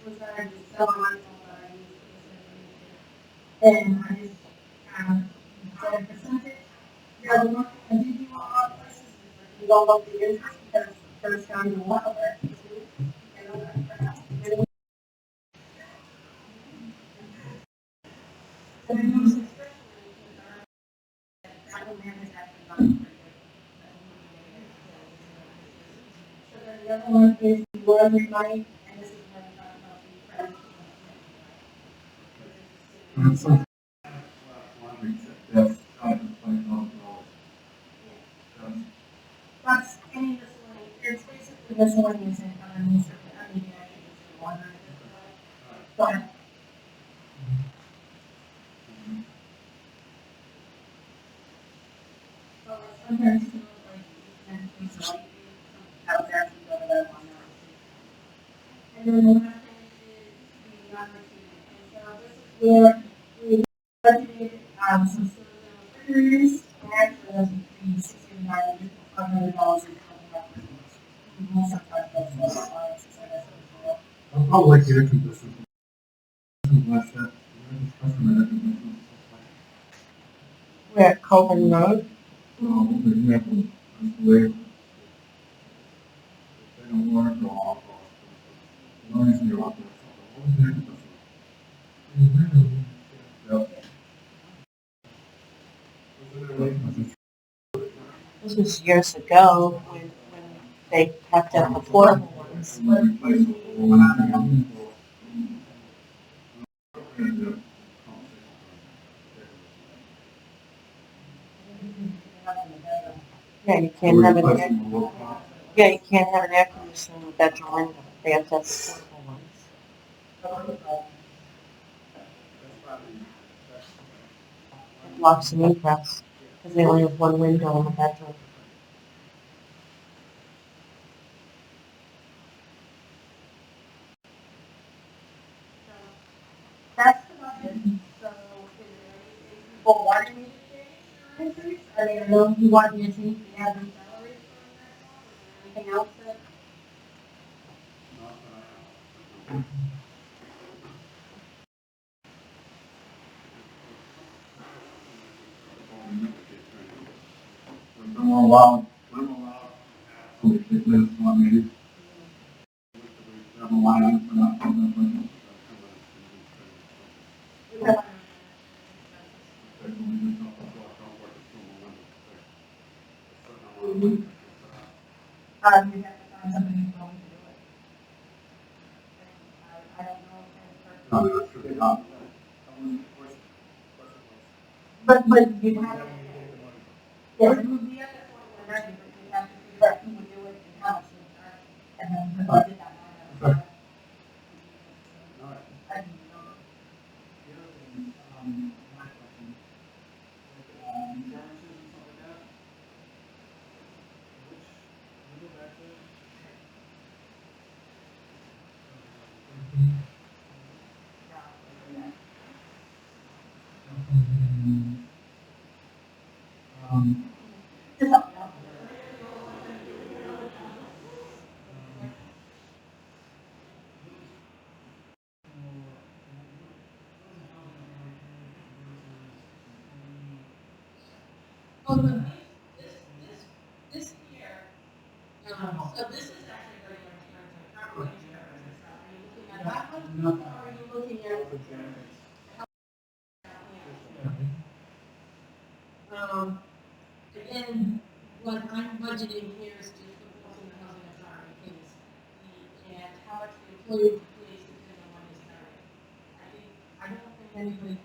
was our supplemental that I used for this information. And I just, set a percentage. Yeah, the one thing I did do a lot of places is like, you don't look the interest because the first time you want to let it through, and all that crap. And I use especially with our, that will manage actually running pretty good. So then the other one is the ordinary money, and this is when we talk about the credit. And so, that's, $5,000. That's any miscellaneous, it's basically miscellaneous income, I mean, actually it's water. But. So like sometimes, you know, like, and things like, that was actually go to that one. And then the last thing is the non-receiving, and so this is where we budgeted, some servers and refrigerators, and actually that's the $69, $500 in coming up with those. We also talked about those appliances, I guess, as well. I'll probably like the air conditioner. Last that, discussion air conditioner. We're at Coleman Road. Oh, okay, yeah, that's the way. They don't work, go off. As long as you're off there. What was the air conditioner? Yep. This was years ago when they packed up the portable ones. Yeah, you can't have yeah, you can't have an air conditioner in the bedroom window. They have to have portable ones. It blocks the egress because they only have one window in the bedroom. That's the budget, so is there anything people wanting me to change or increase? I mean, I know you want me to change the average salary for the next one, is there anything else that? Don't allow, don't allow, somebody to take minutes on me. Never mind, I'm not coming up We have you have to find somebody who's willing to do it. I don't know if there's a person. No, that's really not. But you have, Then we can take the money. yes, it would be up to 4190, but you have to figure out who would do it and how much they charge. And then the budget that line item. All right. I can remember. The other thing, my question, like, insurances and stuff like that, Which, can we go back to that? 13, Just help me out. Oh, no, this here, so this is actually regular insurance, like property insurance and stuff. Are you looking at that one? not Or are you looking at, Health insurance. again, what I'm budgeting here is just the portion of housing authority pays. And how much the employee pays depending on when they started. I don't think anybody.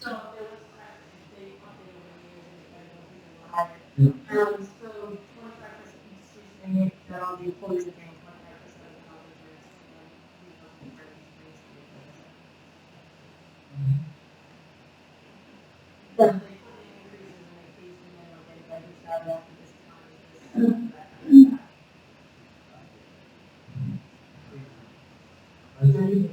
So there was, they updated over the years and I don't think they were higher. So 25% each season, that all the employees are paying 25% of the health insurance. And then we don't pay for it. But they put the increases in the case and then okay, if I do start after this time, this, that kind of stuff. I think,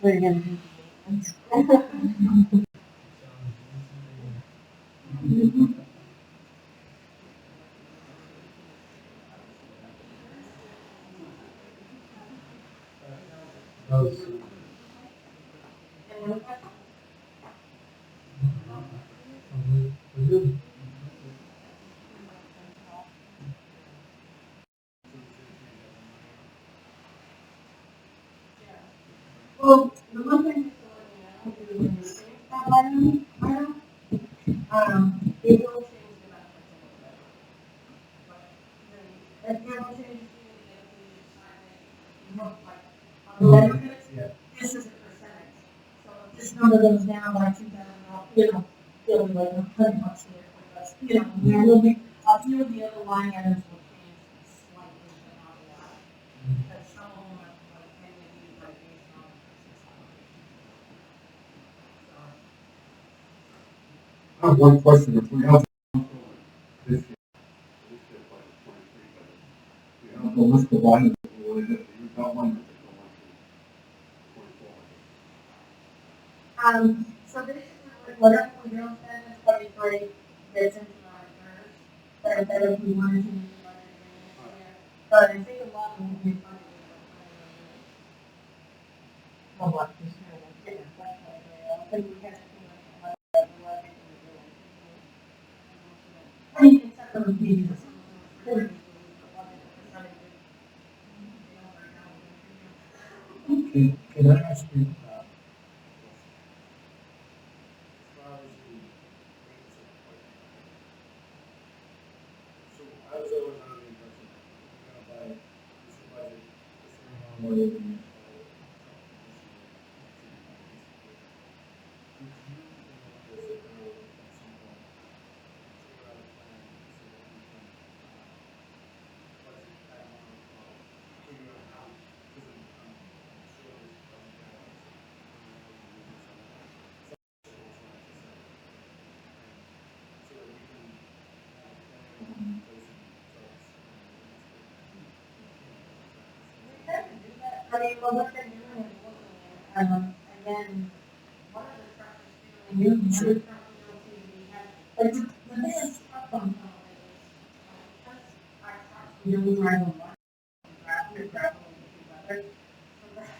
So you're gonna do maintenance. those, And when we're good. well, the one thing that's going on is when you change that item, it will change the benefits a little bit. But if you don't change the look like, on the benefits, Yeah. this is a percentage. So if this number goes down by $2,000, it'll be like $100 here, $20, there will be, a few of the other line items will change slightly, but not a lot. Because some of them are like, maybe like based on I have one question, if we have this year, like 23, but we have the list of items, what is it, you got one, or is it going to 24? So basically, whatever we don't spend in 23 gets into our reserves, that if we wanted to use the money next year. But I think a lot of them will be funded. Oh, what, this year? Yeah, that's right, I don't think we have too much money that we want to do. I mean, except for the fees. Can I ask you, as far as the maintenance of equipment? So I was always under the impression that we're gonna buy, we should budget a certain amount of money every year to buy a truck this year, to buy this equipment. Would you, want to sit down at some point and figure out a plan so that we can, budget that amount, figure out how, because I'm sure this doesn't matter. So that we can have a plan on replacing trucks I mean, well, what they're doing is looking at, again, one of the trucks is fairly new, the other truck we don't seem to be having. But the biggest truck on top of it is, because our trucks, we don't drive a lot, we're traveling with the weather.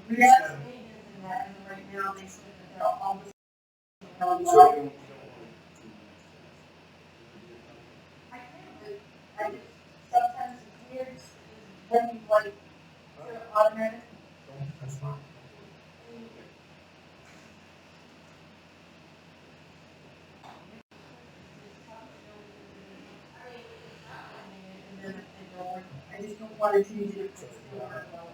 So Yes, and that, and right now they said that they're all online. I can, but I just, sometimes it's weird, when you like, do it automatic. That's fine. And then I don't, I just don't want to change it to still work well.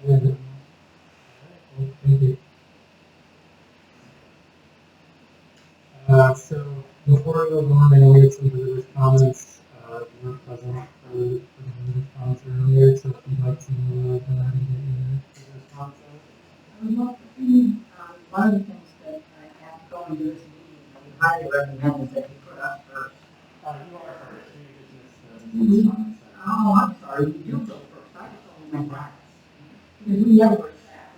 Thank you. So before we go on, I know we had some visitors' comments, you weren't present for the visitors' comments earlier, so if you'd like to, go ahead and get your visitors' comments out. One of the things that I have to go into this meeting, I highly recommend is that you put up first. You are first, you just missed the comments. Oh, I'm sorry, you go first, I just only went back. Because we never were staff,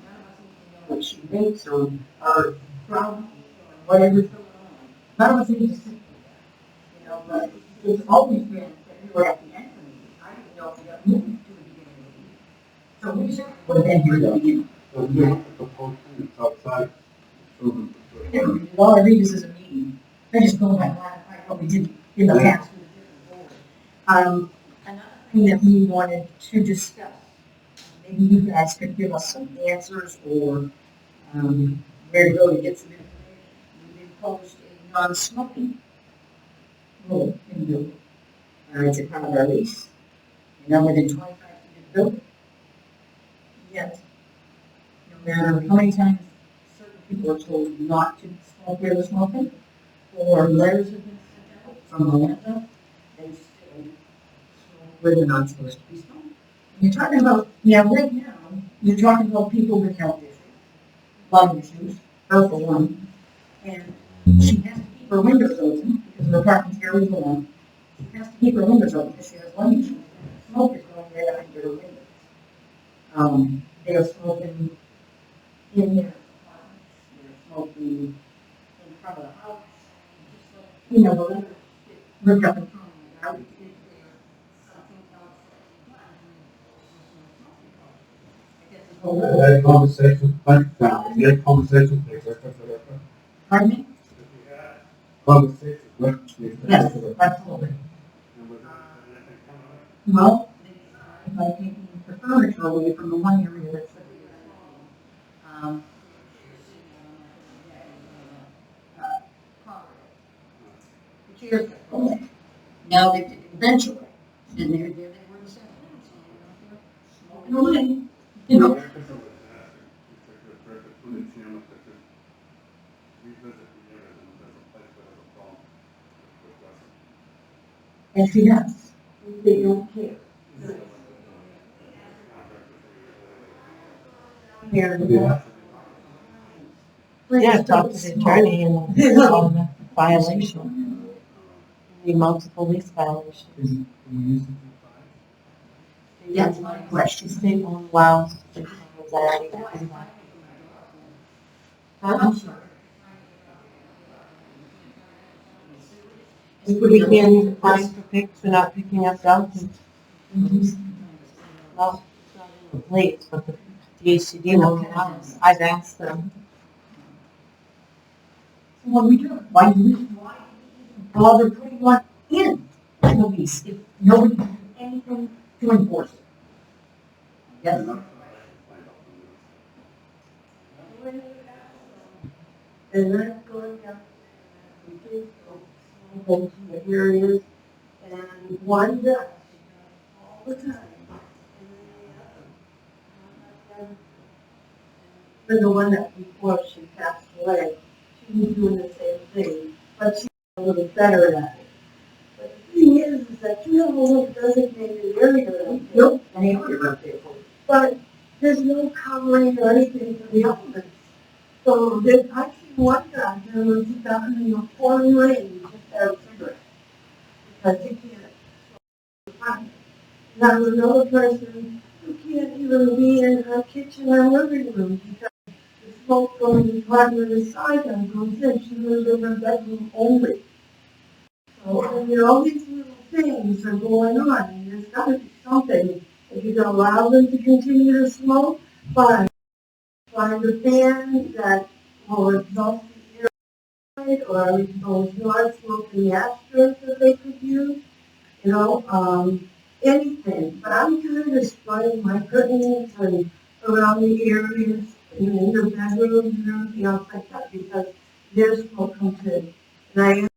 none of us need to know what she makes or from, whatever's going on. None of us need to sit there, you know, but it's always been that we were at the end of the meeting. I didn't know if we got moved to the beginning of the meeting. So we should would have been here at the beginning. So you have to post it outside. All I read this as a meeting. I just go by what we did in the past with a different board. Another thing that we wanted to discuss, maybe you guys could give us some answers or, where to go to get some information. We imposed a non-smoking rule in the building. It's a part of our lease. No more than 25 feet of the building. Yet, no matter how many times certain people are told not to smoke where they're smoking, or letters have been sent out from the landfill, they still smoke where they're not supposed to be smoking. You're talking about, right now, you're talking about people with health issues, lung issues, her for one, and she has to keep her windows open because the apartment's very warm. She has to keep her windows open because she has lung issues. Smoke is going right under her windows. They are smoking in their apartments, they're smoking in front of the house. Just like, the letters get ripped up and thrown in the garbage. Is there something else that we can? I guess it's whole. We had conversations, we had conversations. Pardon me? Conversations with the Yes, executive. absolutely. And was there anything coming up? Well, by taking the furniture away from the one area that's um, the chairs got broken. Now they've taken the bench away, and there they were this afternoon, so they're out there smoking away. You know, Yeah, 'cause it was nasty. It's like the person who didn't see him, that could revisit the area and there's a place where there's a problem. and she does. They don't care. Yeah. Yeah, talk to the attorney and on the violation, the multiple lease violation. Can we use it for five? That's my question. State law allows for anxiety. I'm sorry. We can fine for not picking up dogs. Well, it's not in the plates, but the DHCD won't allow us. I've asked them. So what do we do? Why do we bother putting one in the lease if nobody can do anything to enforce it? Yes. And that's going down the areas, and one does all the time. And the one that before she passed away, she was doing the same thing, but she's a little better at it. But the thing is that you have a little designated area that built an area right there for you. But there's no covering or anything for the elements. So then I see one guy there was down in the pouring rain, just had a cigarette. Because he can't find it. Now another person who can't even be in her kitchen or living room because the smoke from the apartment beside them goes in, she lives in her bedroom only. So, and all these little things are going on, and there's gotta be something. If you're gonna allow them to continue to smoke, fine. Find a fan that will exhaust the air, right, or those not smoking ashtrays that they could use, anything. But I'm kind of spraying my curtains and around the areas, and in the bedrooms and everything else like that, because there's smoke comes in. And I am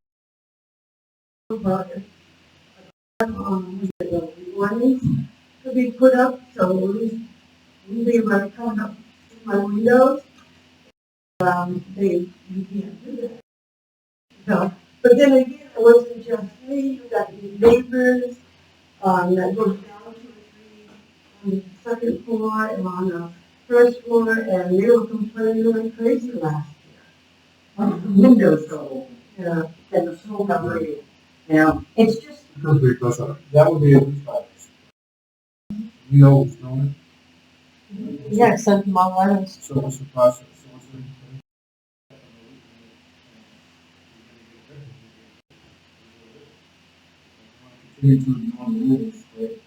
about it. The warnings to be put up, so at least when they were coming up to my windows, you can't do that. So, but then again, it wasn't just me, you got your neighbors, that goes down to a tree on the second floor and on the first floor, and they were complaining like crazy last year. The windows go open, and the smoke operating, it's just. That would be a lease violation. You know who's doing Yeah, send them all letters. it, so what's the process? So what's the? Continue to ignore the rules, right?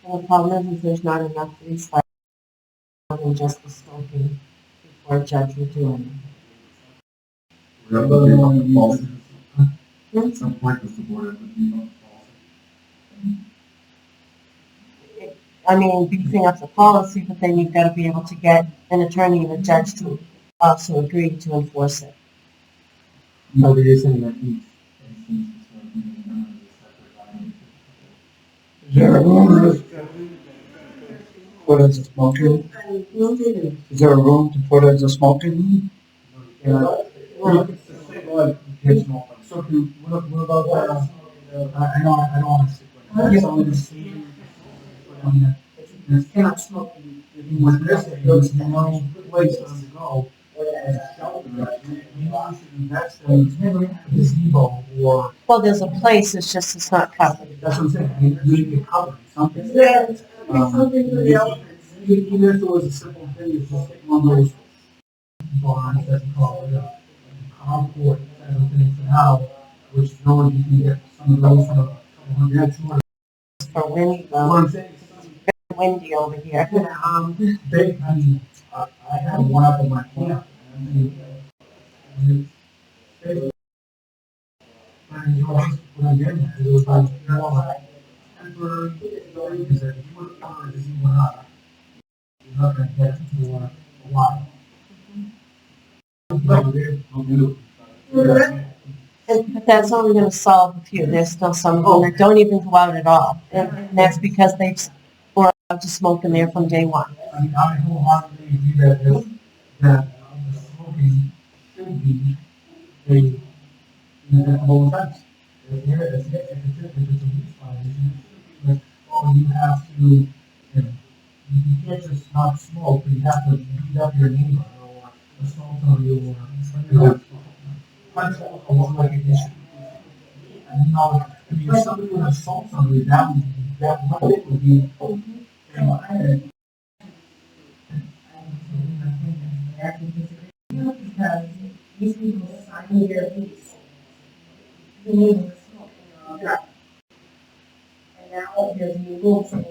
And the problem is there's not enough police like than just the smoking before a judge would do anything. That would be on the policy. At some point, does the board have to be on the policy? I mean, beefing up the policy, but then you've got to be able to get an attorney and a judge to also agree to enforce it. No, but you're saying that each instance is going to be done as a separate violation. Is there a room to put as a smoking? Is there a room to put as a smoking room? So what about, I don't want to sit with it. So it's, you cannot smoke in what they're saying, there's no place for them to go. As a shelter, maybe we should invest in a gazebo or, Well, there's a place, it's just, it's not covered. that's what I'm saying, maybe a cover, something. Something for the elements. Even if it was a simple thing, it's just like one of those barns that you call it, carport, type of thing for now, which no one you can get some of those for a couple hundred, 200. For windy, What though, I'm saying, it's windy over here. big, I mean, I have one up in my camp, and I mean, big. And you know, when I get in there, it was like, like, temporary, because if you were to cover this, you were not, you're not gonna get it for a while. But they'll do it. But that's only gonna solve a few, there's still some of them that don't even go out at all. And that's because they've, were allowed to smoke in there from day one. I mean, I wholeheartedly agree that this, that the smoking should be a inevitable offense. If it's a use violation, but you have to, you can't just not smoke, but you have to beat up your neighbor or assault somebody or, punch someone like an issue. And I mean, if somebody would assault somebody, that would be, Because these people sign their lease. You need to smoke in your gut. And now there's a new rule saying,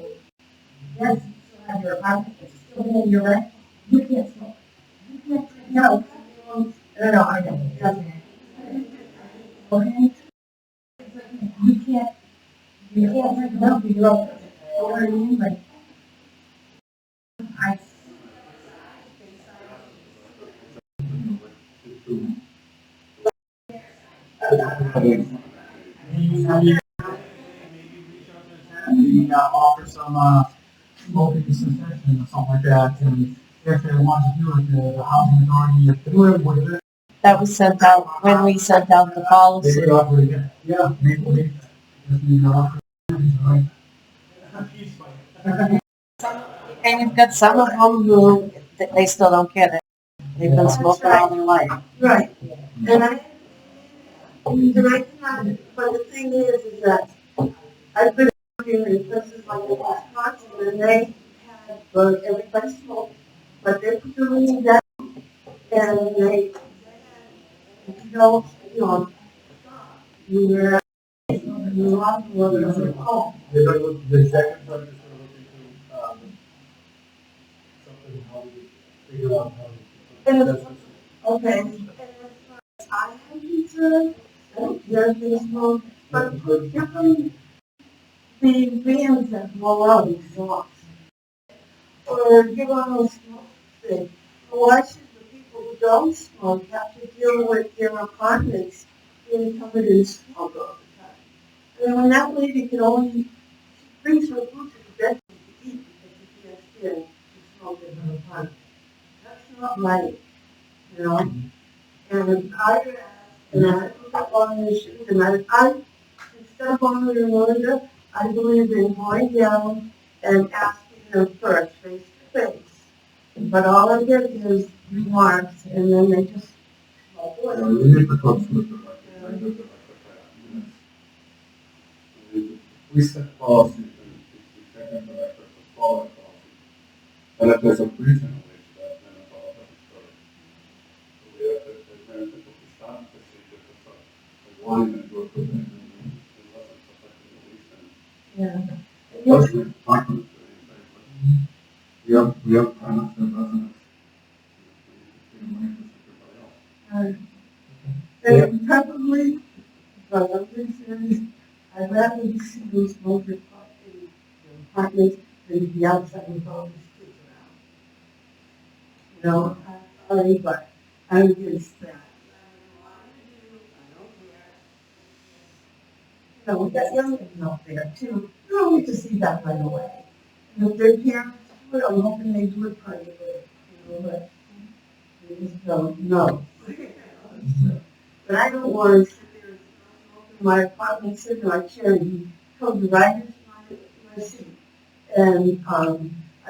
yes, you still have your apartment, but you still paying your rent, you can't smoke. You can't, no, I don't, it doesn't. Okay? You can't drink enough for your own, you know what I mean, like, I. maybe offer some, smoking cessation or something like that, and if they want to do it, the housing authority, if they do it, what is it? That was sent out, when we sent out the They policy. could offer it again. Yeah, maybe, just need to offer it, right? And you've got some of them who, they still don't get it. They've been smoking all their life. Right, and I cannot, but the thing is that I've been working in places like Wisconsin, and they had, everybody smoked, but they put the weed down, And they, you know, you're, you're on the other home. The second part is we're looking to, something how we figure out how to. And That's it's, okay, and as far as I am concerned, I don't care if they smoke, but put different, the bands that blow out exhaust. Or give on those smoke thing. Why should the people who don't smoke have to deal with their apartments being covered in smoke all the time? I mean, when that lady can only, she brings her food to the bedroom to eat because she can't stand the smoke in her apartment. That's not right, you know? And I look up on the issues, and instead of on the reminder, I believe in going down and asking them first, face to face. But all I get is remarks, and then they just, oh, You boy. know, we need to talk to the right, the we set policies and we take them directly to follow that policy. And if there's a reason in which that, then it's all different story. So we have to, there's people who stop the procedure for a warning and do a good thing and unless it's affecting the lease and. Yeah. Personally, talk to them, we have promised the residents. We need to money for everybody else. And probably, but I'm concerned, I'd rather see those smokers in the apartments than to be outside with all these kids around. You know, I'm sorry, but I'm against that. You know, we got young people out there too, you don't get to see that right away. And if their parents do it, I'm hoping they do it privately, you know, but they just don't know. But I don't want to sit there and smoke in my apartment, sit in my chair and come right into my seat. And,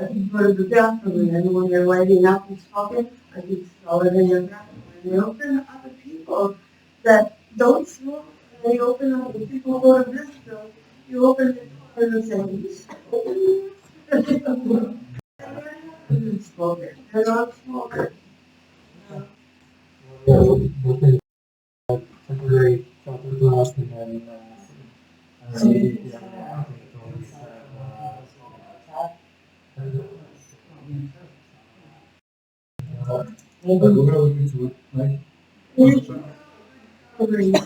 I can go to the bathroom and then when they're lighting up and smoking, I can smell it in their bathroom. And they open to other people that don't smoke, and they open up, the people who go to this bill, you open the door and say, you smoking? And they're not smokers, they're not smokers. Looking at temporary shelter class and then, yeah, but we're gonna look into it, right? Even for the,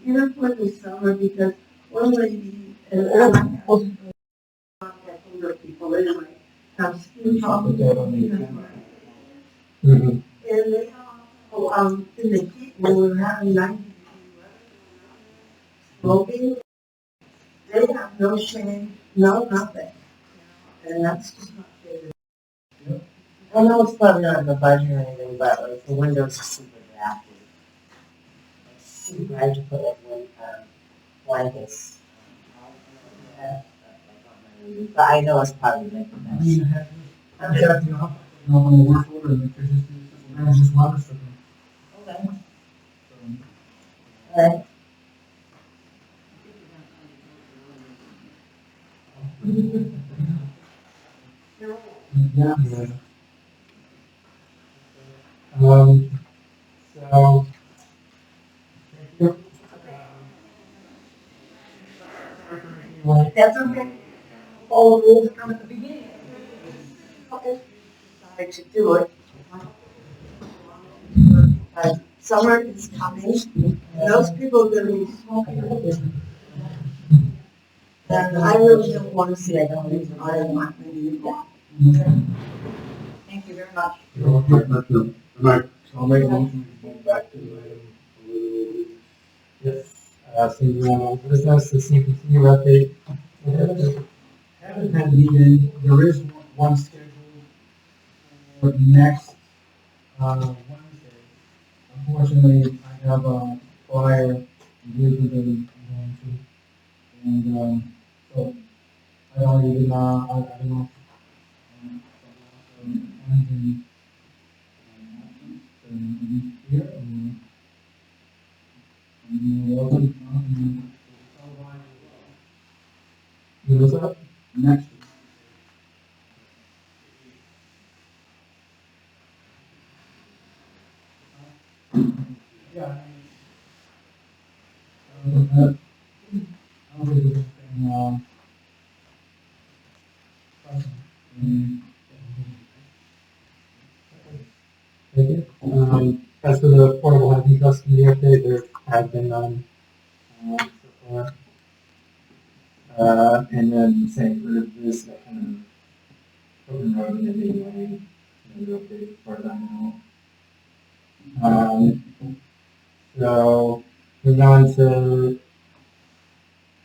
even for the summer, because one lady, and I have older people anyway, have skin Put that on the problems. agenda. Mhm. And they all, in the heat, when we were having 90 smoking, they have no shame, no nothing. And that's just not fair. I know it's probably not in the budget or anything, but like the windows are super drafty. Super hard to put like one, blankets. But I know it's probably like the I best. mean, have that, you know, on the work order, and they could just, we're gonna just want us to. Okay. Alright. Yeah. So. Thank you. That's okay. All the rules come at the beginning. Okay. Decide to do it. Summer is coming, and those people are gonna be smoking. And I really don't want to see that on these, I don't want to do that. Thank you very much. You're welcome. Thank you. Good night. I'll make a motion to go back to item. Yes, so, business, the CPC update. Haven't had a meeting, there is one scheduled for next, Wednesday. Unfortunately, I have a flyer, engagement that I'm going to, and, so, I don't even, I don't know. Anything, here, what's up? Next. Yeah, I mean, I don't think there's anything, pressing. Thank you. As for the Portable Housing Trust Committee update, there have been none, so far. And then same for this, that kind of open road and anyway, no update as far as I know. So, moving on to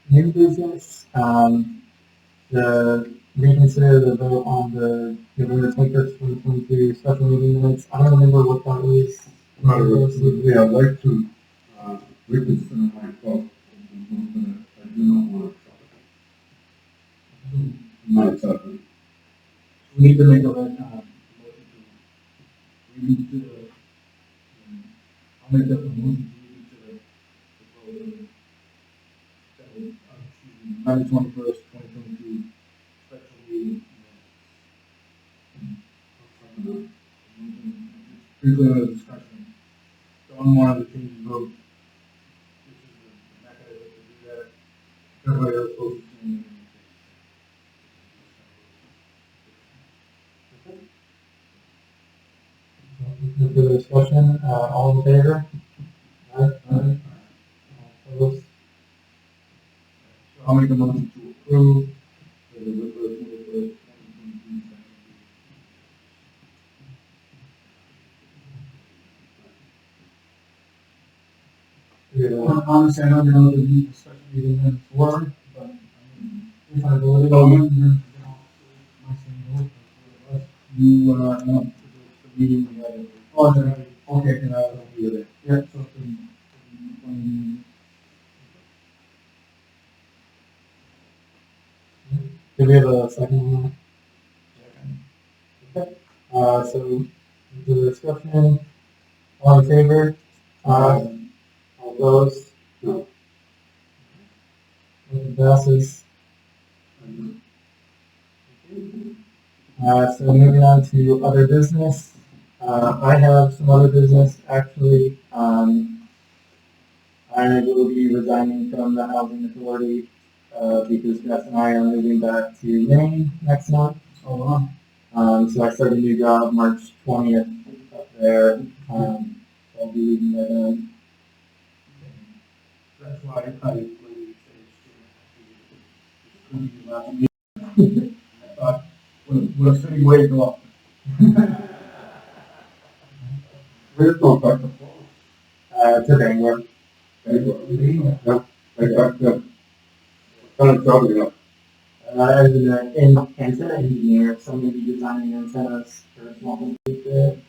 new business, the reconsider the vote on the November 21st, 2022 special meeting minutes. I don't remember what that was. Yeah, I'd like to, reconsider my vote. I do not want to. Not accepted. We need to make a, motion to reconsider, I'll make that a motion to reconsider the vote on November 21st, 2022 special meeting. Briefly on the discussion, Don wanted to change his vote. This is the mechanism to do that. Everybody else votes the same. No further discussion, all in favor? Aye. Aye. All opposed? So I'll make a motion to approve the November 21st, 2022 special meeting. Yeah, honestly, I don't know the special meeting minutes were, but I mean, if I voted on them, then my same vote. You, no, the meeting we had. Oh, okay, can I do that? Yeah, so. Do we have a second on that? Okay. So, the discussion, all in favor? All opposed? No. Motion passes. So moving on to other business. I have some other business, actually. I will be resigning from the housing authority, because Beth and I are moving back to Maine next month. So I start a new job March 20th up there. I'll be leaving by then. That's why I I thought, what a silly way to go up. Where's the effect of To Bangor. Yep. What kind of job you got? As an antenna engineer, so I'm going to be designing antennas for small businesses.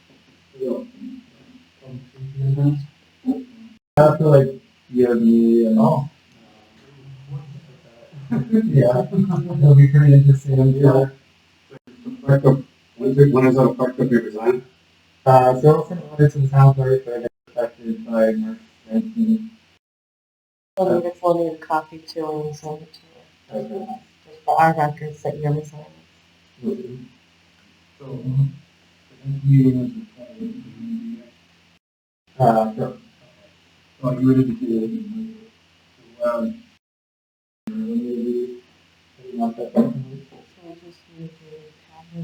I feel like DOD and all. Yeah, it'll be pretty interesting, I'm sure. Effective, when is that effective, you resign? So it's an order to the town clerk, but I get affected by March 19th. We'll need a copy too and send it to you. Just for our records that you're resigning. So, the next meeting is the 20th. Sure. Oh, you already did. When you leave, you want that document? So we just need to have it to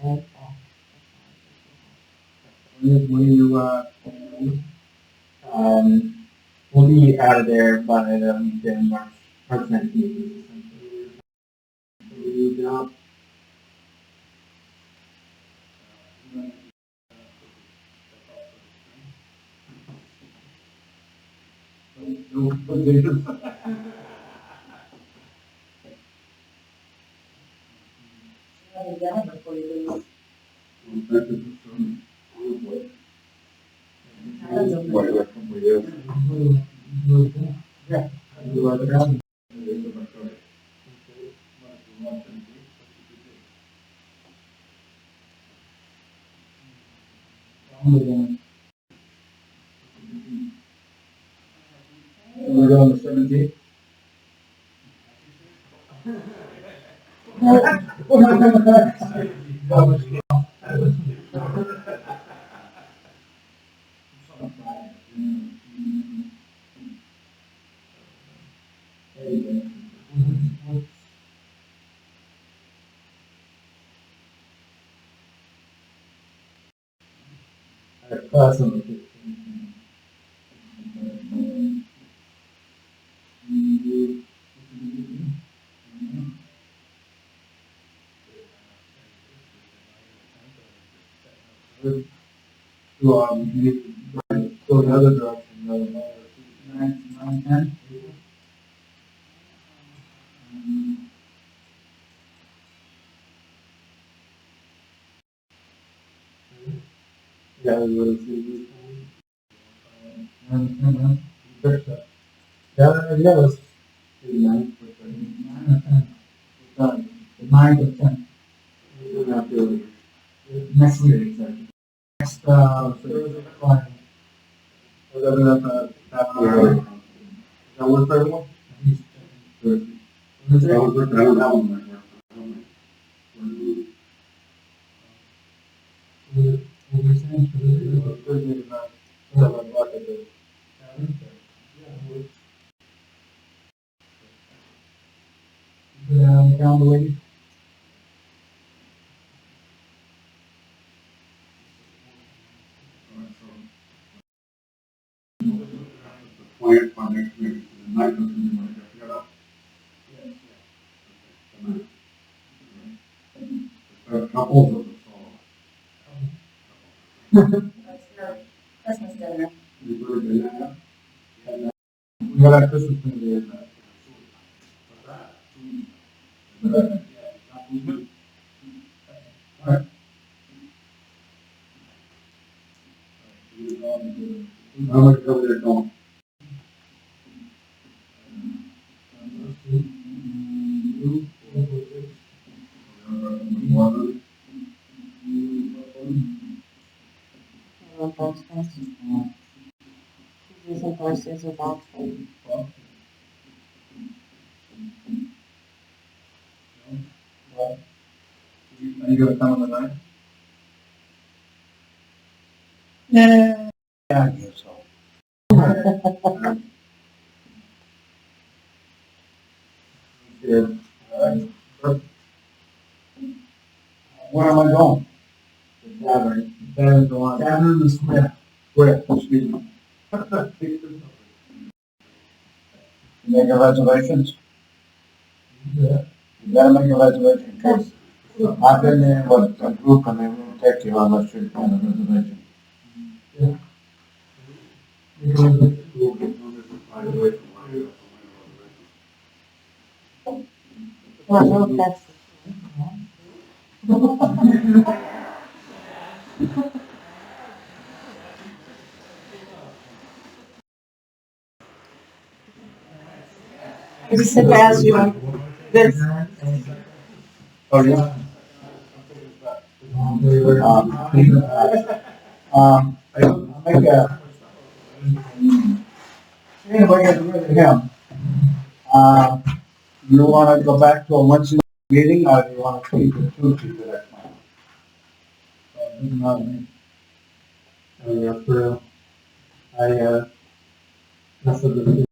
the bank. When you, we'll be out of there by the weekend, March 19th is essentially the new job. Have it done before you leave. Effective from, That's okay. what, a couple of years? Yeah. You are the ground. We're going to 17th. Class of the 15. You need to go the other direction, nine, 10. Yeah, you will see. Yeah, let's do 9 or 10. Done. 9 or 10. We'll do that earlier. Next week. Next, Thursday, Friday. Whatever that, after. Is that work for everyone? Thursday. I don't work, I don't have one that works. I don't know. What we're saying, Thursday to 9, 7 o'clock at the tavern. Yeah, works. Put that on the calendar, ladies. All right, so. The plan for next week, the night of the morning, I got up. A couple of us all. That's your Christmas dinner. We were in that. We got our Christmas dinner in that. How much over there going? On Thursdays. Tuesdays and Thursdays are bad for me. Are you gonna come on the 9th? Yeah, I guess so. Good. Where am I going? The tavern. Tavern's the one. Tavern in the square. Where? Excuse me. You make your reservations? Yeah. You better make a reservation, because I've been there with a group and they won't take you unless you have a reservation. Well, no, that's. I just said to ask you, this, Oh, yeah. I'll make a, anyway, get rid of him. You wanna go back to a Wednesday meeting, or do you wanna keep it Tuesday for that time? Doesn't matter to me. I, for real. That's the